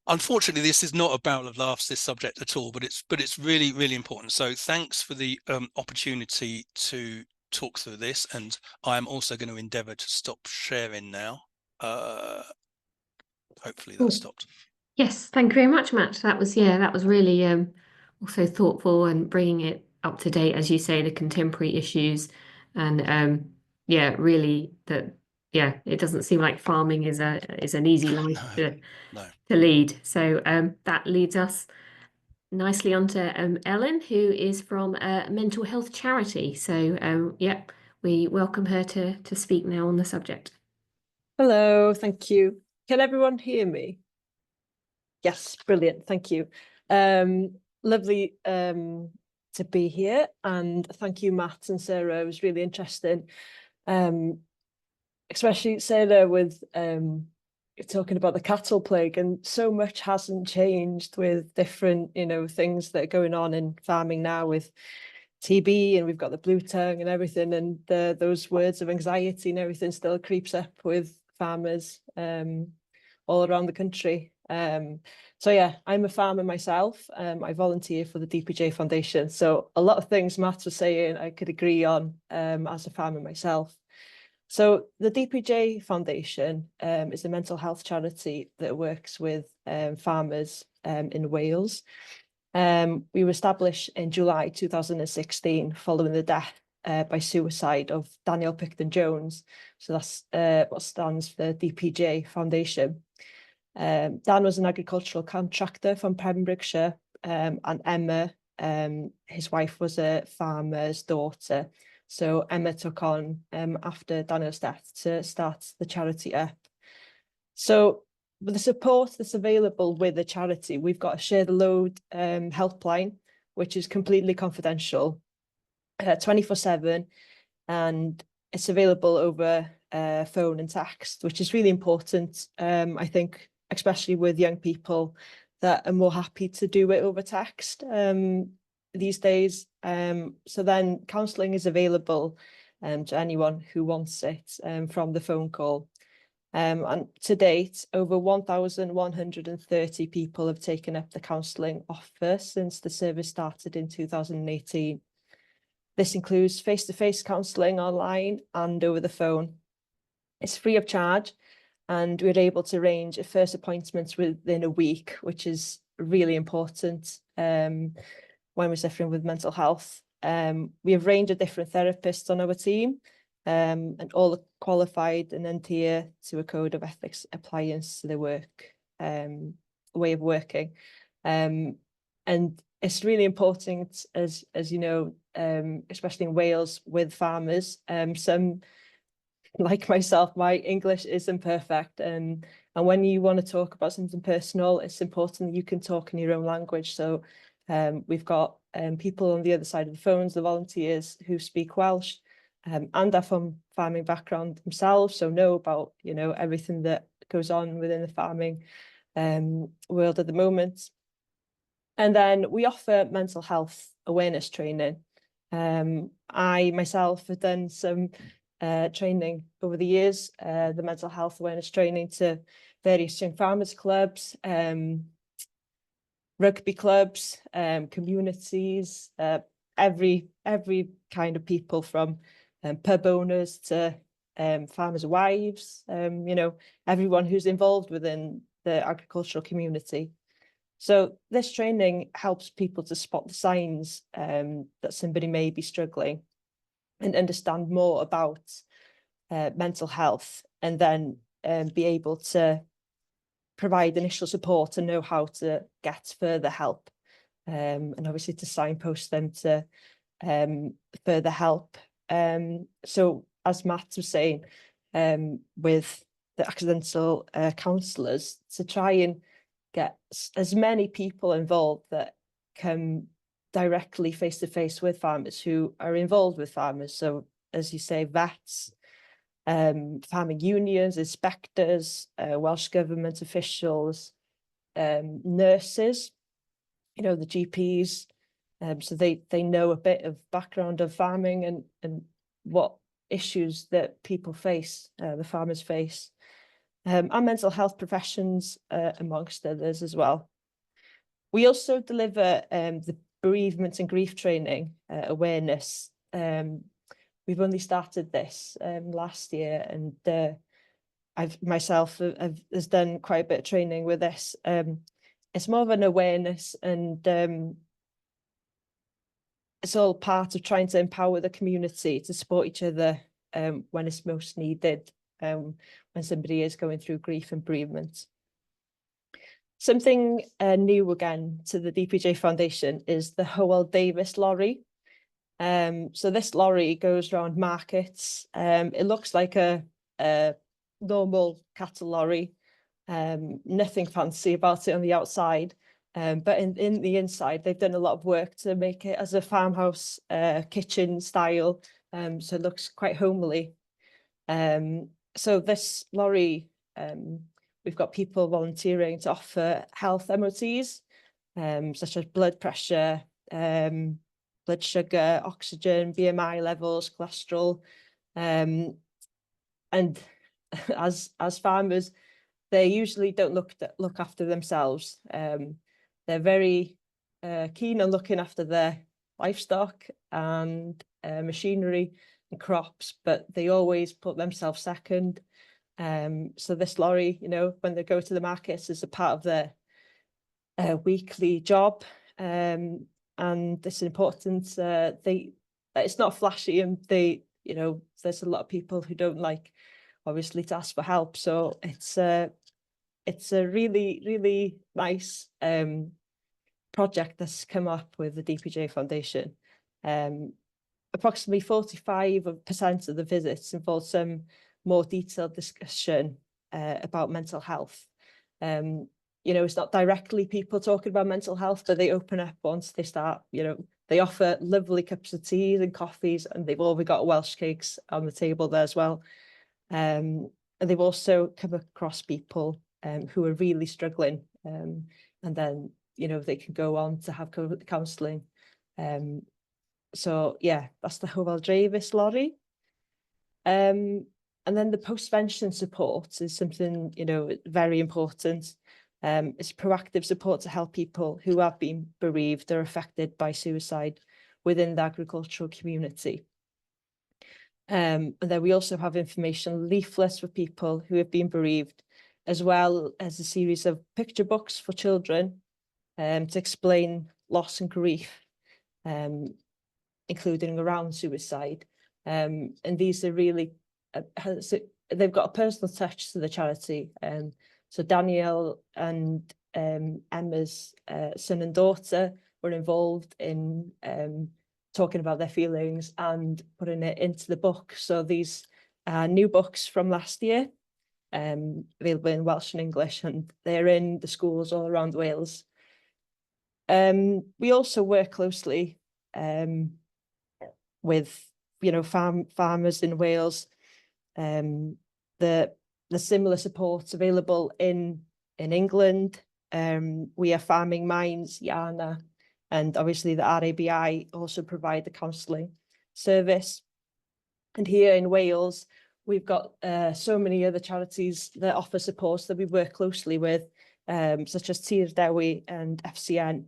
unfortunately, this is not a barrel of laughs, this subject at all, but it's really, really important. So thanks for the opportunity to talk through this, and I am also going to endeavour to stop sharing now. Hopefully that stopped. Yes, thank you very much, Matt. That was really also thoughtful and bringing it up to date, as you say, the contemporary issues, and really that. Yeah, it doesn't seem like farming is an easy life to lead. So that leads us nicely onto Ellen, who is from a mental health charity. So we welcome her to speak now on the subject. Hello, thank you. Can everyone hear me? Yes, brilliant, thank you. Lovely to be here, and thank you, Matt and Sarah. It was really interesting. Especially Sarah with talking about the cattle plague, and so much hasn't changed with different, things that are going on in farming now with TB, and we've got the blue tongue and everything, and those words of anxiety and everything still creeps up with farmers all around the country. So yeah, I'm a farmer myself. I volunteer for the DPJ Foundation. So a lot of things Matt was saying I could agree on as a farmer myself. So the DPJ Foundation is a mental health charity that works with farmers in Wales. We were established in July 2016 following the death by suicide of Daniel Picton Jones. So that's what stands for the DPJ Foundation. Dan was an agricultural contractor from Pembrokeshire, and Emma, his wife, was a farmer's daughter. So Emma took on after Daniel's death to start the charity up. So with the support that's available with the charity, we've got a Share the Load helpline, which is completely confidential, 24/7, and it's available over phone and text, which is really important, I think, especially with young people that are more happy to do it over text these days. So then counselling is available to anyone who wants it from the phone call. And to date, over 1,130 people have taken up the counselling offer since the service started in 2018. This includes face-to-face counselling online and over the phone. It's free of charge, and we're able to arrange a first appointment within a week, which is really important when we're suffering with mental health. We have a range of different therapists on our team, and all are qualified and adhere to a code of ethics appliance to their work, way of working. And it's really important, as you know, especially in Wales with farmers. Some, like myself, my English isn't perfect, and when you want to talk about something personal, it's important that you can talk in your own language. So we've got people on the other side of the phones, the volunteers, who speak Welsh and are from farming background themselves, so know about everything that goes on within the farming world at the moment. And then we offer mental health awareness training. I myself have done some training over the years, the mental health awareness training to various young farmers clubs, rugby clubs, communities, every kind of people, from pub owners to farmers' wives, you know, everyone who's involved within the agricultural community. So this training helps people to spot the signs that somebody may be struggling and understand more about mental health, and then be able to provide initial support and know how to get further help, and obviously to signpost them to further help. So as Matt was saying, with the accidental counsellors, to try and get as many people involved that come directly face to face with farmers who are involved with farmers. So as you say, vets, farming unions, inspectors, Welsh Government officials, nurses, you know, the GPs, so they know a bit of background of farming and what issues that people face, the farmers face, and mental health professions, amongst others as well. We also deliver the bereavement and grief training awareness. We've only started this last year, and I've myself has done quite a bit of training with this. It's more of an awareness, and it's all part of trying to empower the community to support each other when it's most needed, when somebody is going through grief and bereavement. Something new again to the DPJ Foundation is the Howell Davis lorry. So this lorry goes around markets. It looks like a normal cattle lorry, nothing fancy about it on the outside, but in the inside they've done a lot of work to make it as a farmhouse kitchen style, so it looks quite homely. So this lorry, we've got people volunteering to offer health MOTs, such as blood pressure, blood sugar, oxygen, BMI levels, cholesterol, and as farmers, they usually don't look after themselves. They're very keen on looking after their livestock and machinery and crops, but they always put themselves second. So this lorry, you know, when they go to the markets, is a part of their weekly job, and it's important. It's not flashy, and you know, there's a lot of people who don't like, obviously, to ask for help. So it's a really, really nice project that's come up with the DPJ Foundation. Approximately 45% of the visits involve some more detailed discussion about mental health. You know, it's not directly people talking about mental health, but they open up once they start. You know, they offer lovely cups of tea and coffees, and they've always got Welsh cakes on the table there as well. And they've also come across people who are really struggling, and then, you know, they can go on to have counselling. So yeah, that's the Howell Davis lorry. And then the postvention support is something, you know, very important. It's proactive support to help people who have been bereaved or affected by suicide within the agricultural community. And then we also have information leaflets for people who have been bereaved, as well as a series of picture books for children to explain loss and grief, including around suicide. And these are really, they've got a personal touch to the charity. So Danielle and Emma's son and daughter were involved in talking about their feelings and putting it into the book. So these are new books from last year, available in Welsh and English, and they're in the schools all around Wales. We also work closely with, you know, farmers in Wales. The similar support available in England. We are Farming Minds, Yana, and obviously the RABI also provide the counselling service. And here in Wales, we've got so many other charities that offer supports that we work closely with, such as Tir Dewi and FCN,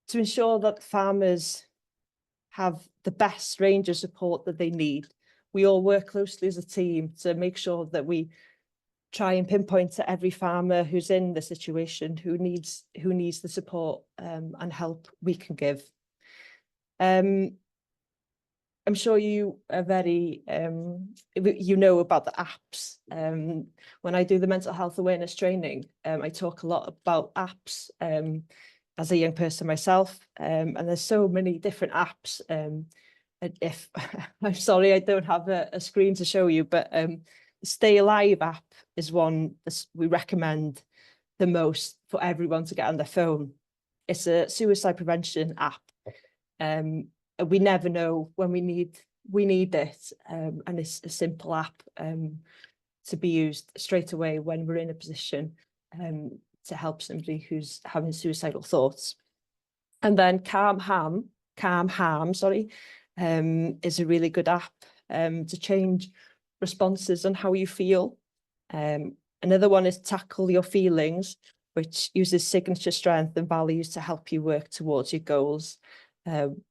to ensure that farmers have the best range of support that they need we all work closely as a team to make sure that we try and pinpoint to every farmer who's in the situation who needs the support and help we can give. I'm sure you are very, you know about the apps. When I do the mental health awareness training, I talk a lot about apps as a young person myself, and there's so many different apps. If I'm sorry, I don't have a screen to show you, but the Stay Alive app is one that we recommend the most for everyone to get on their phone. It's a suicide prevention app. We never know when we need it, and it's a simple app to be used straight away when we're in a position to help somebody who's having suicidal thoughts. And then Calm Harm, sorry, is a really good app to change responses on how you feel. Another one is Tackle Your Feelings, which uses signature strength and values to help you work towards your goals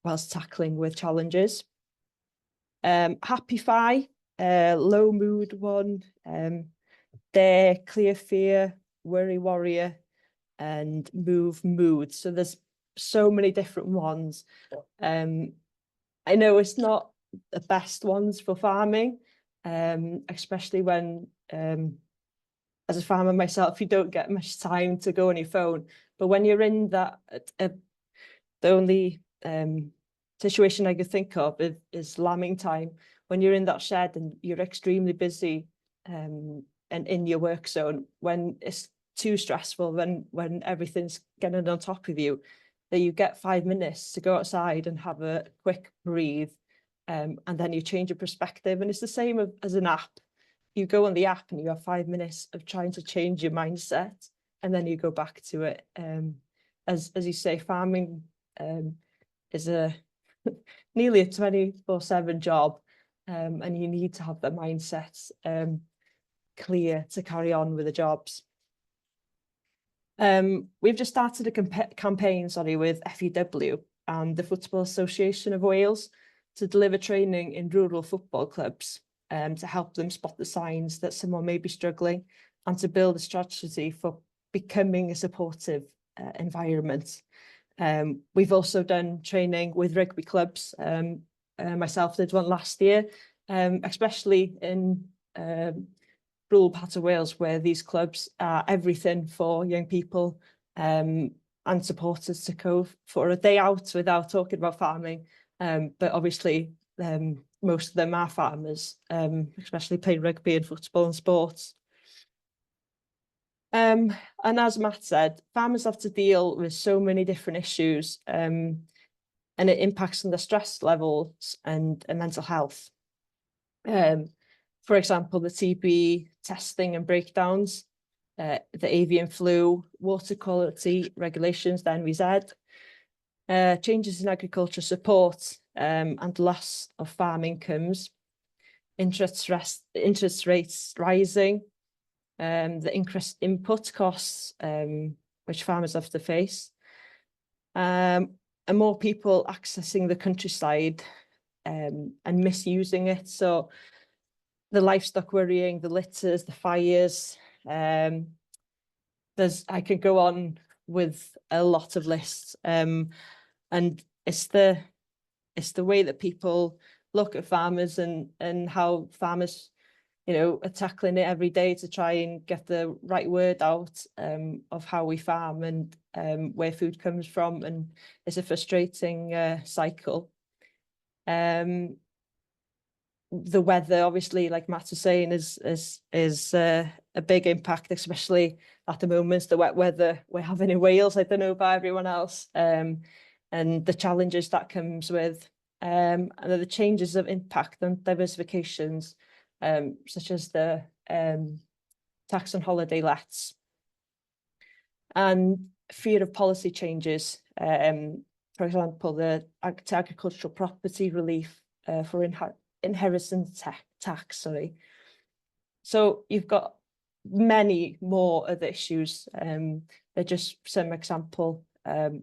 whilst tackling with challenges. Happify, low mood one, Dare, Clear Fear, Worry Warrior, and Move Mood. So there's so many different ones. I know it's not the best ones for farming, especially when, as a farmer myself, you don't get much time to go on your phone. But when you're in that, the only situation I could think of is lambing time. When you're in that shed and you're extremely busy and in your work zone, when it's too stressful, when everything's getting on top of you, that you get 5 minutes to go outside and have a quick breathe, and then you change your perspective. And it's the same as an app. You go on the app and you have 5 minutes of trying to change your mindset, and then you go back to it. As you say, farming is nearly a 24/7 job, and you need to have the mindset clear to carry on with the jobs. We've just started a campaign, with FEW and the Football Association of Wales to deliver training in rural football clubs to help them spot the signs that someone may be struggling and to build a strategy for becoming a supportive environment. We've also done training with rugby clubs. Myself did one last year, especially in rural part of Wales, where these clubs are everything for young people and supporters to go for a day out without talking about farming. But obviously, most of them are farmers, especially playing rugby and football and sports. And as Matt said, farmers have to deal with so many different issues, and it impacts on their stress levels and mental health. For example, the TB testing and breakdowns, the avian flu, water quality regulations, the NVZ, changes in agriculture support, and loss of farm incomes, interest rates rising, the increased input costs which farmers have to face, and more people accessing the countryside and misusing it. So the livestock worrying, the litters, the fires. I could go on with a lot of lists, and it's the way that people look at farmers and how farmers, are tackling it every day to try and get the right word out of how we farm and where food comes from, and it's a frustrating cycle. The weather, obviously, like Matt was saying, is a big impact, especially at the moment, the wet weather we're having in Wales. I don't know about everyone else, and the challenges that comes with, and the changes of impact on diversifications, such as the tax on holiday lets, and fear of policy changes. For example, the agricultural property relief for inheritance tax, sorry. So you've got many more other issues. They're just some example of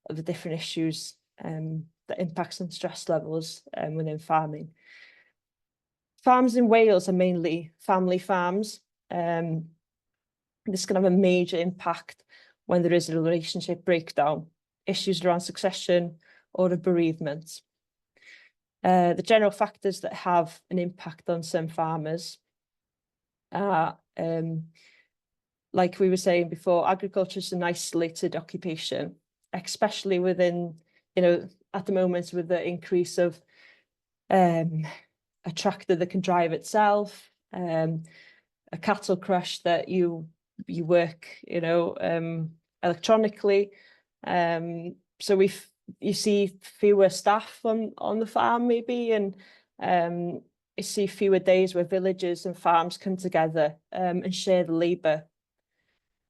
the different issues that impacts on stress levels within farming. Farms in Wales are mainly family farms. This can have a major impact when there is a relationship breakdown, issues around succession or a bereavement. The general factors that have an impact on some farmers are, like we were saying before, agriculture is an isolated occupation, especially within, at the moment with the increase of a tractor that can drive itself, a cattle crush that you work, electronically. So you see fewer staff on the farm maybe, and you see fewer days where villages and farms come together and share the labour.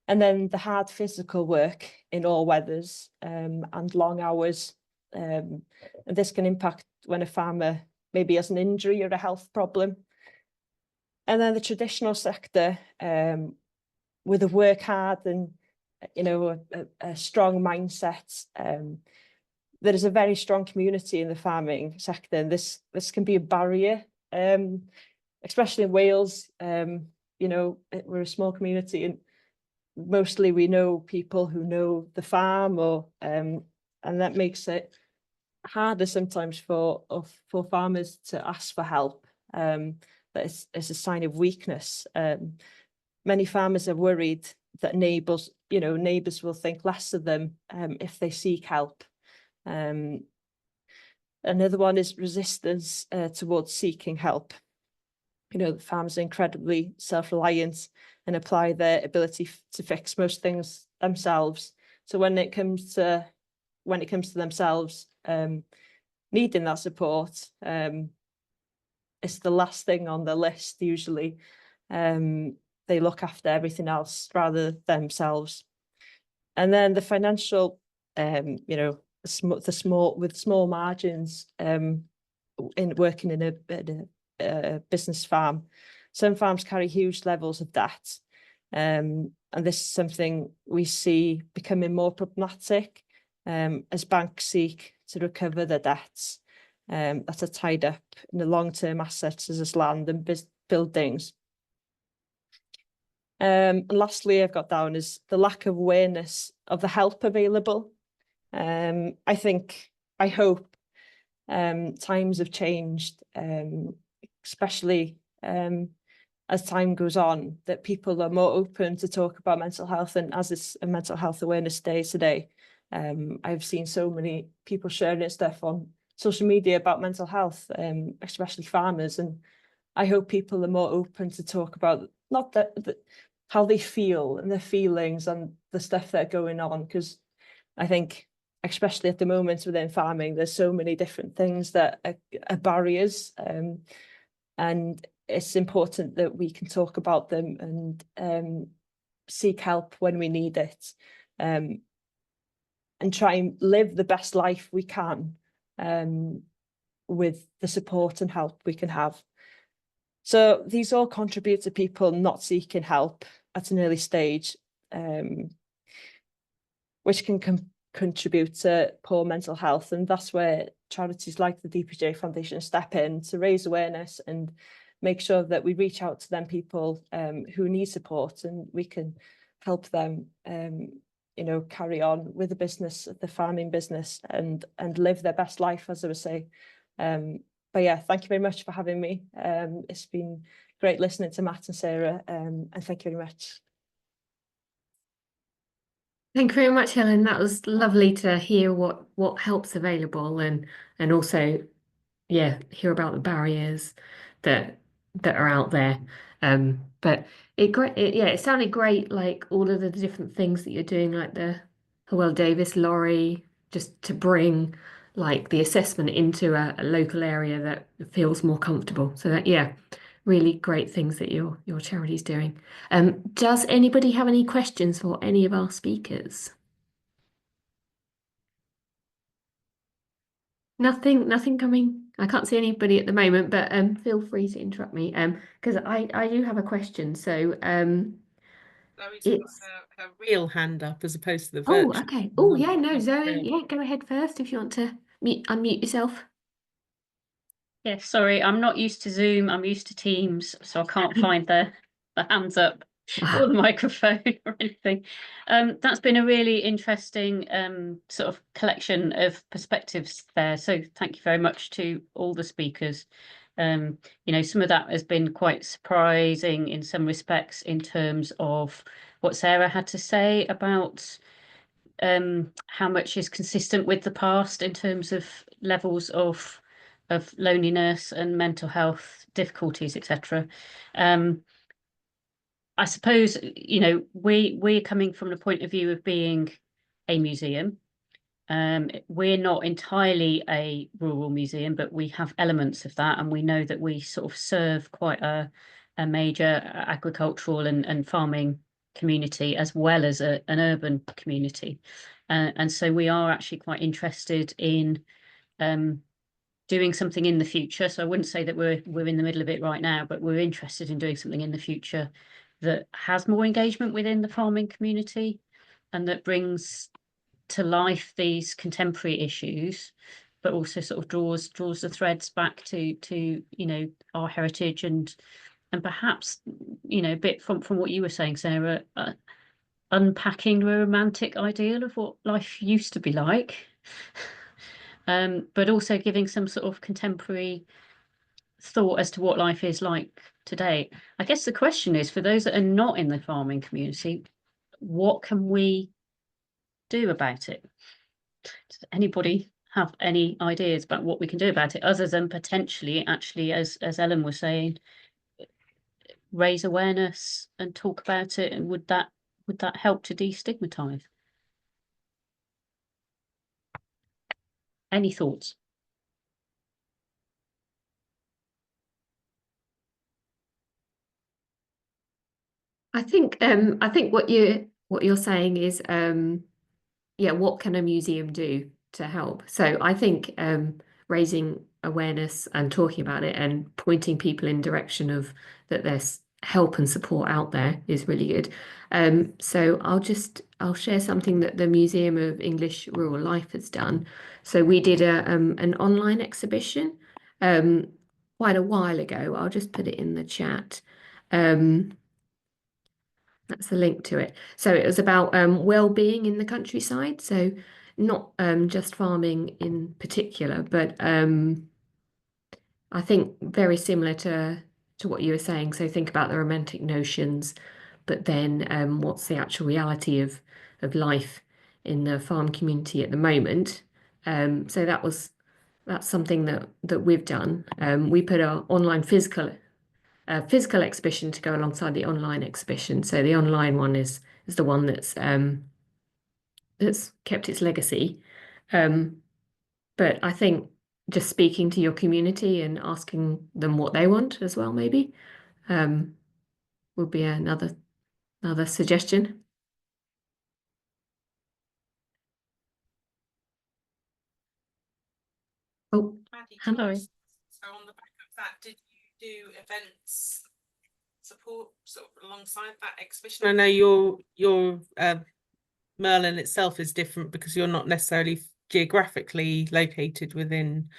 And then the hard physical work in all weathers and long hours. And this can impact when a farmer maybe has an injury or a health problem. And then the traditional sector, with a work hard and, a strong mindset. There is a very strong community in the farming sector, and this can be a barrier, especially in Wales. We're a small community, and mostly we know people who know the farm, and that makes it harder sometimes for farmers to ask for help. That is a sign of weakness. Many farmers are worried that neighbours will think less of them if they seek help. Another one is resistance towards seeking help. The farmers are incredibly self-reliant and apply their ability to fix most things themselves. So when it comes to themselves needing that support, it's the last thing on the list usually. They look after everything else rather than themselves. And then the financial, with small margins in working in a business farm. Some farms carry huge levels of debt. And this is something we see becoming more problematic as banks seek to recover their debts that are tied up in the long-term assets as is land and buildings. And lastly, I've got down is the lack of awareness of the help available. I hope times have changed, especially as time goes on, that people are more open to talk about mental health. And as it's a mental health awareness day today, I've seen so many people sharing stuff on social media about mental health, especially farmers. And I hope people are more open to talk about not how they feel and their feelings and the stuff that are going on, because I think, especially at the moment within farming, there's so many different things that are barriers, and it's important that we can talk about them and seek help when we need it, and try and live the best life we can with the support and help we can have. So these all contribute to people not seeking help at an early stage, which can contribute to poor mental health. And that's where charities like the DPJ Foundation step in to raise awareness and make sure that we reach out to them people who need support, and we can help them carry on with the business, the farming business, and live their best life, as I was saying. But yeah, thank you very much for having me. It's been great listening to Matt and Sarah, and thank you very much. Thank you very much, Helen. That was lovely to hear what help's available, and also, hear about the barriers that are out there. But it sounded great, like all of the different things that you're doing, like the Howell Davis lorry, just to bring like the assessment into a local area that feels more comfortable. So that, really great things that your charity's doing. Does anybody have any questions for any of our speakers? Nothing coming. I can't see anybody at the moment, but feel free to interrupt me because I do have a question. So Zoe's it's got her real hand up as opposed to the oh, virtual. okay. Oh yeah, no, Zoe, go ahead first if you want to unmute yourself. Yeah, sorry, I'm not used to Zoom. I'm used to Teams, so I can't find the hands up or the microphone or anything. That's been a really interesting sort of collection of perspectives there. So thank you very much to all the speakers. You know, some of that has been quite surprising in some respects in terms of what Sarah had to say about how much is consistent with the past in terms of levels of loneliness and mental health difficulties, etc. I suppose, you know, we're coming from the point of view of being a museum. We're not entirely a rural museum, but we have elements of that, and we know that we sort of serve quite a major agricultural and farming community as well as an urban community. And so we are actually quite interested in doing something in the future. So I wouldn't say that we're in the middle of it right now, but we're interested in doing something in the future that has more engagement within the farming community and that brings to life these contemporary issues, but also sort of draws the threads back to you know, our heritage and perhaps, you know, a bit from what you were saying, Sarah, unpacking the romantic ideal of what life used to be like. But also giving some sort of contemporary thought as to what life is like today. I guess the question is, for those that are not in the farming community, what can we do about it? Does anybody have any ideas about what we can do about it, other than potentially, actually, as Ellen was saying, raise awareness and talk about it? And would that help to destigmatize? Any thoughts? I think what you're saying is yeah, what can a museum do to help? So I think raising awareness and talking about it and pointing people in direction of that there's help and support out there is really good. So I'll share something that the Museum of English Rural Life has done. So we did an online exhibition quite a while ago. I'll just put it in the chat. That's the link to it. So it was about well-being in the countryside. So not just farming in particular, but I think very similar to what you were saying. So think about the romantic notions, but then what's the actual reality of life in the farm community at the moment? So that's something that we've done. We put our online physical exhibition to go alongside the online exhibition. So the online one is the one that's kept its legacy. But I think just speaking to your community and asking them what they want as well, maybe, would be another suggestion. Oh, Maddie, hello. so on the back of that, did you do events support sort of alongside that exhibition? I know your Merlin itself is different because you're not necessarily geographically located within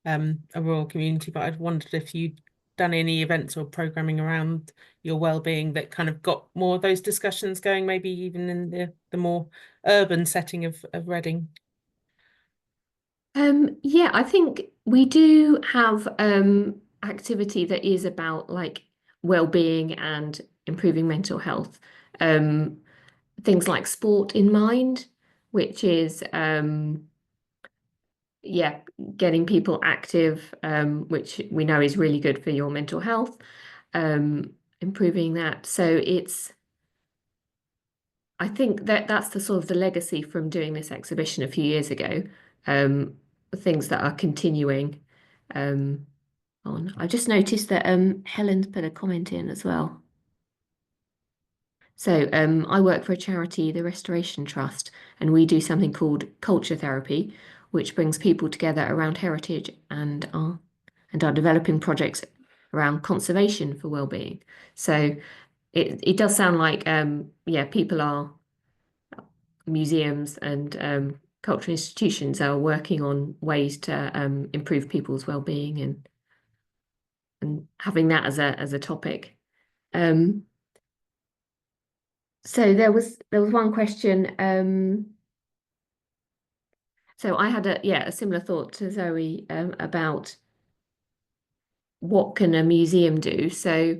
a rural community, but I'd wondered if you'd done any events or programming around your well-being that kind of got more of those discussions going, maybe even in the more urban setting of Reading. Yeah, I think we do have activity that is about like well-being and improving mental health. Things like sport in mind, which is yeah, getting people active, which we know is really good for your mental health, improving that. So I think that's the sort of the legacy from doing this exhibition a few years ago. Things that are continuing on. I just noticed that Helen's put a comment in as well. So I work for a charity, the Restoration Trust, and we do something called culture therapy, which brings people together around heritage and are developing projects around conservation for well-being. So it does sound like yeah, people are museums and cultural institutions are working on ways to improve people's well-being and and having that as a topic. So there was one question. So I had a similar thought to Zoe about what can a museum do. So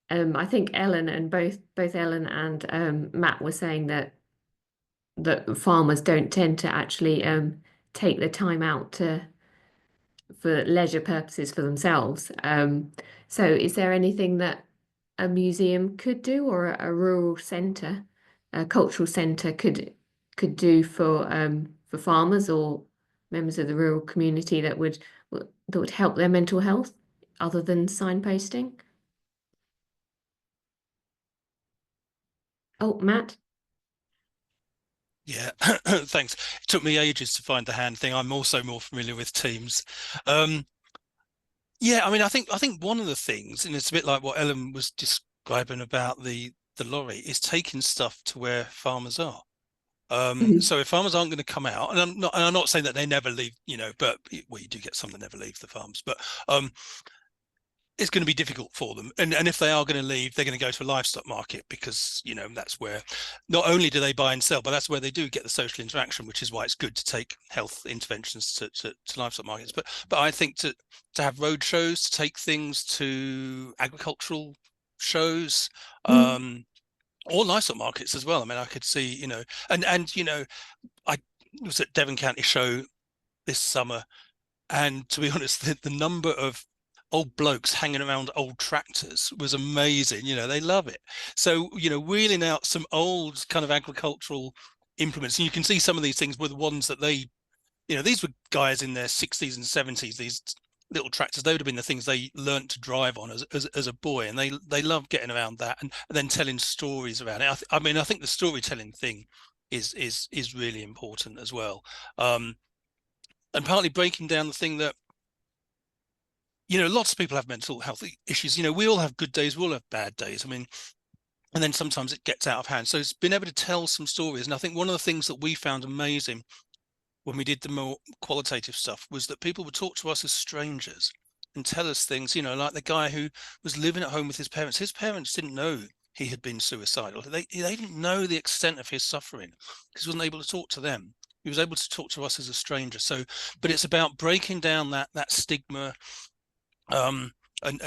I think Ellen and both Ellen and Matt were saying that farmers don't tend to actually take the time out for leisure purposes for themselves. So is there anything that a museum could do, or a rural centre, a cultural centre could do for farmers or members of the rural community that would help their mental health, other than signposting? Oh, Matt? Yeah, thanks. It took me ages to find the hand thing. I'm also more familiar with Teams. Yeah, I mean, I think one of the things, and it's a bit like what Ellen was describing about the lorry, is taking stuff to where farmers are. So if farmers aren't going to come out, and I'm not saying that they never leave, but well, you do get some that never leave the farms, but it's going to be difficult for them. And if they are going to leave, they're going to go to a livestock market, because that's where not only do they buy and sell, but that's where they do get the social interaction, which is why it's good to take health interventions to livestock markets. But I think to have road shows, to take things to agricultural shows, or livestock markets as well. I mean, I could see, and I was at Devon County Show this summer, and to be honest, the number of old blokes hanging around old tractors was amazing. They love it. So wheeling out some old kind of agricultural implements, and you can see some of these things were the ones that they, these were guys in their 60s and 70s, these little tractors. They would have been the things they learned to drive on as a boy, and they love getting around that and then telling stories around it. I mean, I think the storytelling thing is really important as well, and partly breaking down the thing that lots of people have mental health issues. We all have good days, we all have bad days. I mean, and then sometimes it gets out of hand. So it's been able to tell some stories. And I think one of the things that we found amazing when we did the more qualitative stuff was that people would talk to us as strangers and tell us things, like the guy who was living at home with his parents. His parents didn't know he had been suicidal. They didn't know the extent of his suffering because he wasn't able to talk to them. He was able to talk to us as a stranger. So, but it's about breaking down that stigma. And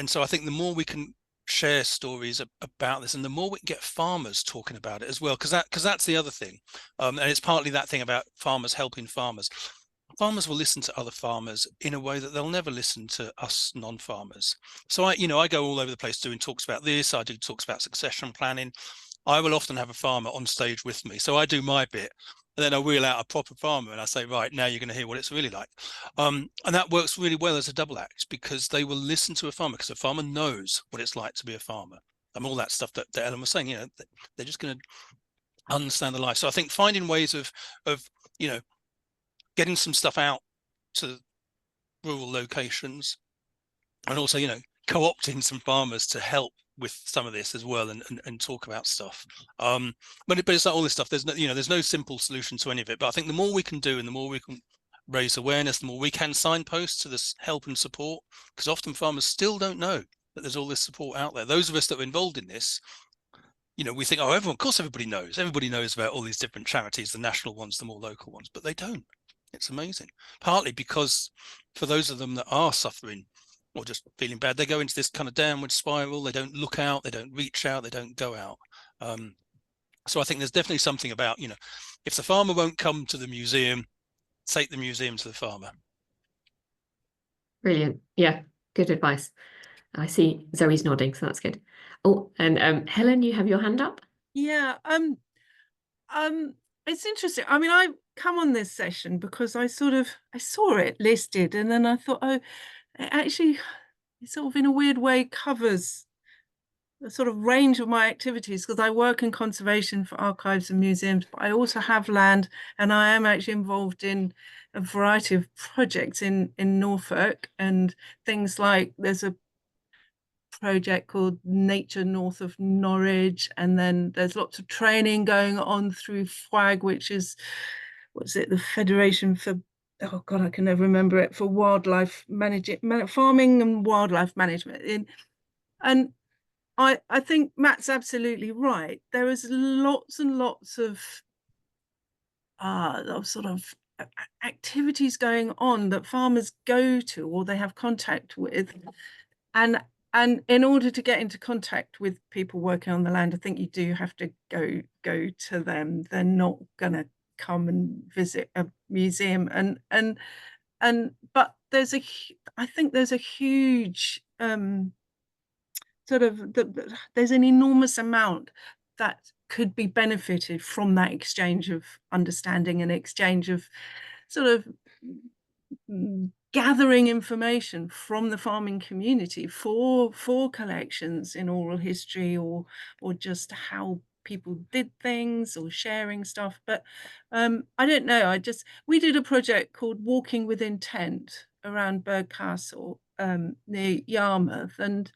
so I think the more we can share stories about this, and the more we can get farmers talking about it as well, because that's the other thing, and it's partly that thing about farmers helping farmers. Farmers will listen to other farmers in a way that they'll never listen to us non-farmers. So I go all over the place doing talks about this. I do talks about succession planning. I will often have a farmer on stage with me, so I do my bit, and then I wheel out a proper farmer and I say, right, now you're going to hear what it's really like. And that works really well as a double act, because they will listen to a farmer, because a farmer knows what it's like to be a farmer, and all that stuff that Ellen was saying. They're just going to understand the life. So I think finding ways of getting some stuff out to rural locations, and also co-opting some farmers to help with some of this as well, and talk about stuff. But it's like all this stuff. There's no simple solution to any of it. But I think the more we can do, and the more we can raise awareness, the more we can signpost to this help and support, because often farmers still don't know that there's all this support out there. Those of us that are involved in this, we think, oh, of course everybody knows about all these different charities, the national ones, the more local ones, but they don't. It's amazing. Partly because for those of them that are suffering or just feeling bad, they go into this kind of downward spiral. They don't look out, they don't reach out, they don't go out. So I think there's definitely something about, if the farmer won't come to the museum, take the museum to the farmer. Brilliant. Yeah, good advice. I see Zoe's nodding, so that's good. Oh, and Helen, you have your hand up? Yeah, it's interesting. I mean, I come on this session because I saw it listed, and then I thought, oh, it sort of in a weird way covers the sort of range of my activities, because I work in conservation for archives and museums, but I also have land, and I am actually involved in a variety of projects in Norfolk, and things like there's a project called Nature North of Norwich, and then there's lots of training going on through FWAG, which is the Federation for oh God, I can never remember it, for wildlife farming and wildlife management. And I think Matt's absolutely right. There is lots and lots of sort of activities going on that farmers go to or they have contact with, and in order to get into contact with people working on the land, I think you do have to go to them. They're not gonna come and visit a museum, but I think there's a huge there's an enormous amount that could be benefited from that exchange of understanding and exchange of sort of gathering information from the farming community for collections in oral history or just how people did things or sharing stuff. But I don't know, we did a project called Walking with Intent around Bird Castle near Yarmouth, and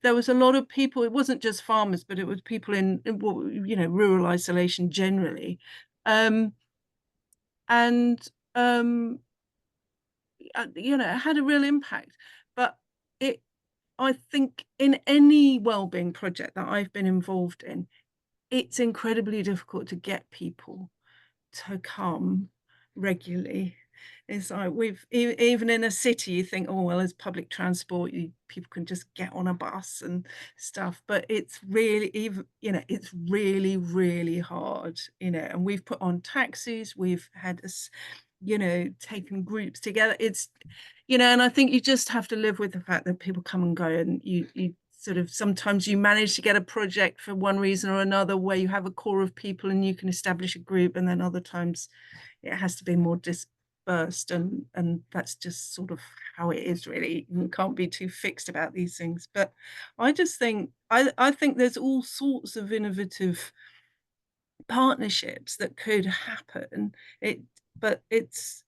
there was a lot of people. It wasn't just farmers, but it was people in rural isolation generally, and it had a real impact. But I think in any wellbeing project that I've been involved in, it's incredibly difficult to get people to come regularly. It's like even in a city, you think, oh well, there's public transport, people can just get on a bus and stuff, but it's really it's really, really hard, and we've put on taxis, we've had taken groups together. It's and I think you just have to live with the fact that people come and go, and you sort of, sometimes you manage to get a project for one reason or another where you have a core of people and you can establish a group, and then other times it has to be more dispersed, and that's just sort of how it is, really. You can't be too fixed about these things. But I just think I think there's all sorts of innovative partnerships that could happen. But it's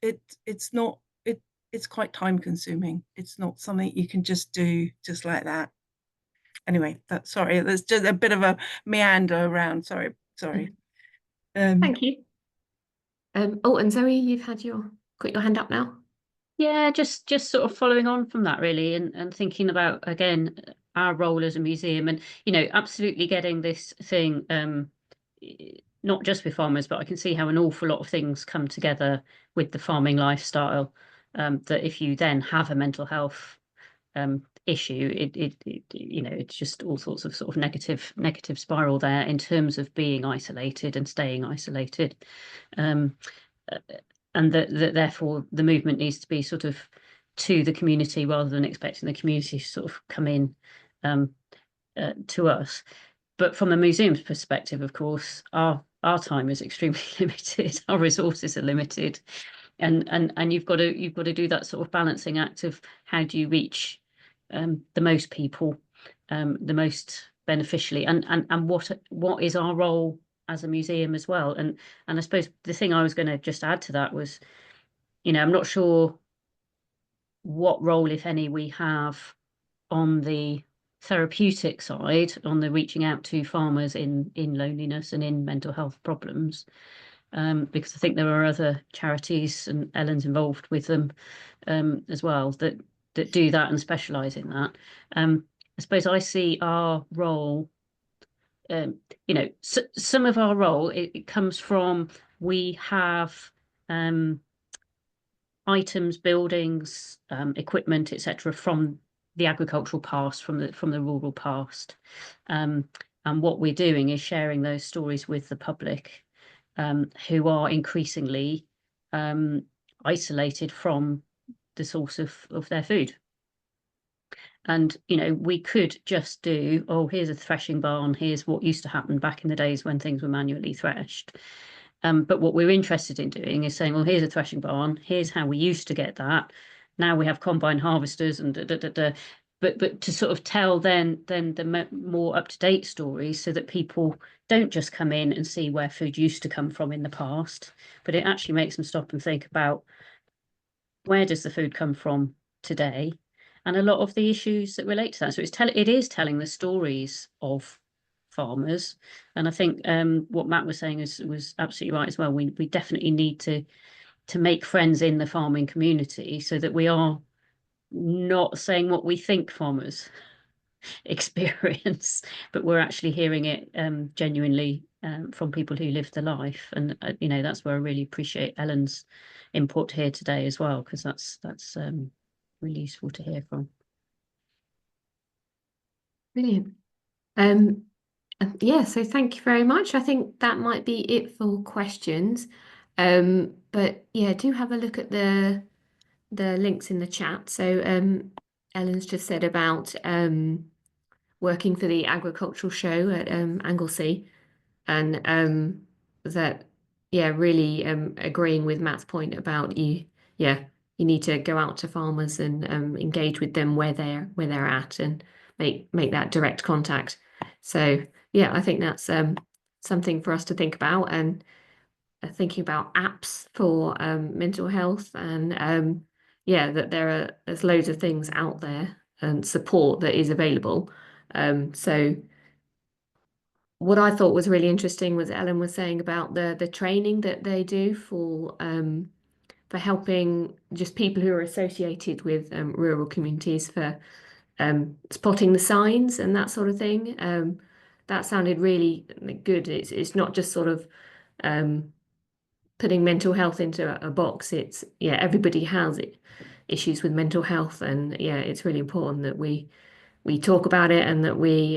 quite time consuming. It's not something you can just do just like that. Anyway, sorry, there's just a bit of a meander around. Sorry. Thank you. Oh, and Zoe, you've got your hand up now. Yeah, just sort of following on from that, really, and thinking about, again, our role as a museum, and absolutely getting this thing, not just with farmers, but I can see how an awful lot of things come together with the farming lifestyle, that if you then have a mental health issue, it's just all sorts of sort of negative spiral there in terms of being isolated and staying isolated, and that therefore the movement needs to be sort of to the community rather than expecting the community to sort of come in to us. But from the museum's perspective, of course, our time is extremely limited, our resources are limited, and you've got to do that sort of balancing act of how do you reach the most people, the most beneficially, and what is our role as a museum as well. And I suppose the thing I was going to just add to that was, I'm not sure what role, if any, we have on the therapeutic side, on the reaching out to farmers in loneliness and in mental health problems, because I think there are other charities, and Ellen's involved with them as well, that do that and specialise in that. I suppose I see our role, some of our role, it comes from, we have items, buildings, equipment, etc., from the agricultural past, from the rural past, and what we're doing is sharing those stories with the public, who are increasingly isolated from the source of their food. And we could just do, oh, here's a threshing barn, here's what used to happen back in the days when things were manually threshed. But what we're interested in doing is saying, well, here's a threshing barn, here's how we used to get that. Now we have combine harvesters and but to sort of tell then the more up-to-date stories, so that people don't just come in and see where food used to come from in the past, but it actually makes them stop and think about, where does the food come from today, and a lot of the issues that relate to that. So it is telling the stories of farmers, and I think what Matt was saying was absolutely right as well. We definitely need to to make friends in the farming community, so that we are not saying what we think farmers experience, but we're actually hearing it genuinely from people who live the life. And you know, that's where I really appreciate Ellen's input here today as well, because that's really useful to hear from. Brilliant. Yeah, so thank you very much. I think that might be it for questions. But yeah, do have a look at the links in the chat. So Ellen's just said about working for the agricultural show at Anglesey, and that, yeah, really agreeing with Matt's point about you need to go out to farmers and engage with them where they're at, and make that direct contact. So yeah, I think that's something for us to think about, and thinking about apps for mental health, and yeah, that there's loads of things out there and support that is available. So what I thought was really interesting was Ellen was saying about the training that they do for helping just people who are associated with rural communities, for spotting the signs and that sort of thing. That sounded really good. It's not just sort of putting mental health into a box. It's, yeah, everybody has issues with mental health, and yeah, it's really important that we talk about it, and that we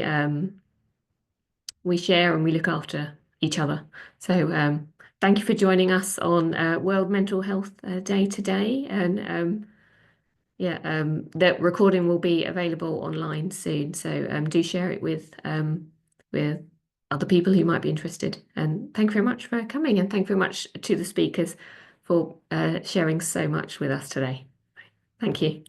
share and we look after each other. So thank you for joining us on World Mental Health Day today, and yeah, the recording will be available online soon, so do share it with other people who might be interested. And thank you very much for coming, and thank you very much to the speakers for sharing so much with us today. Thank you.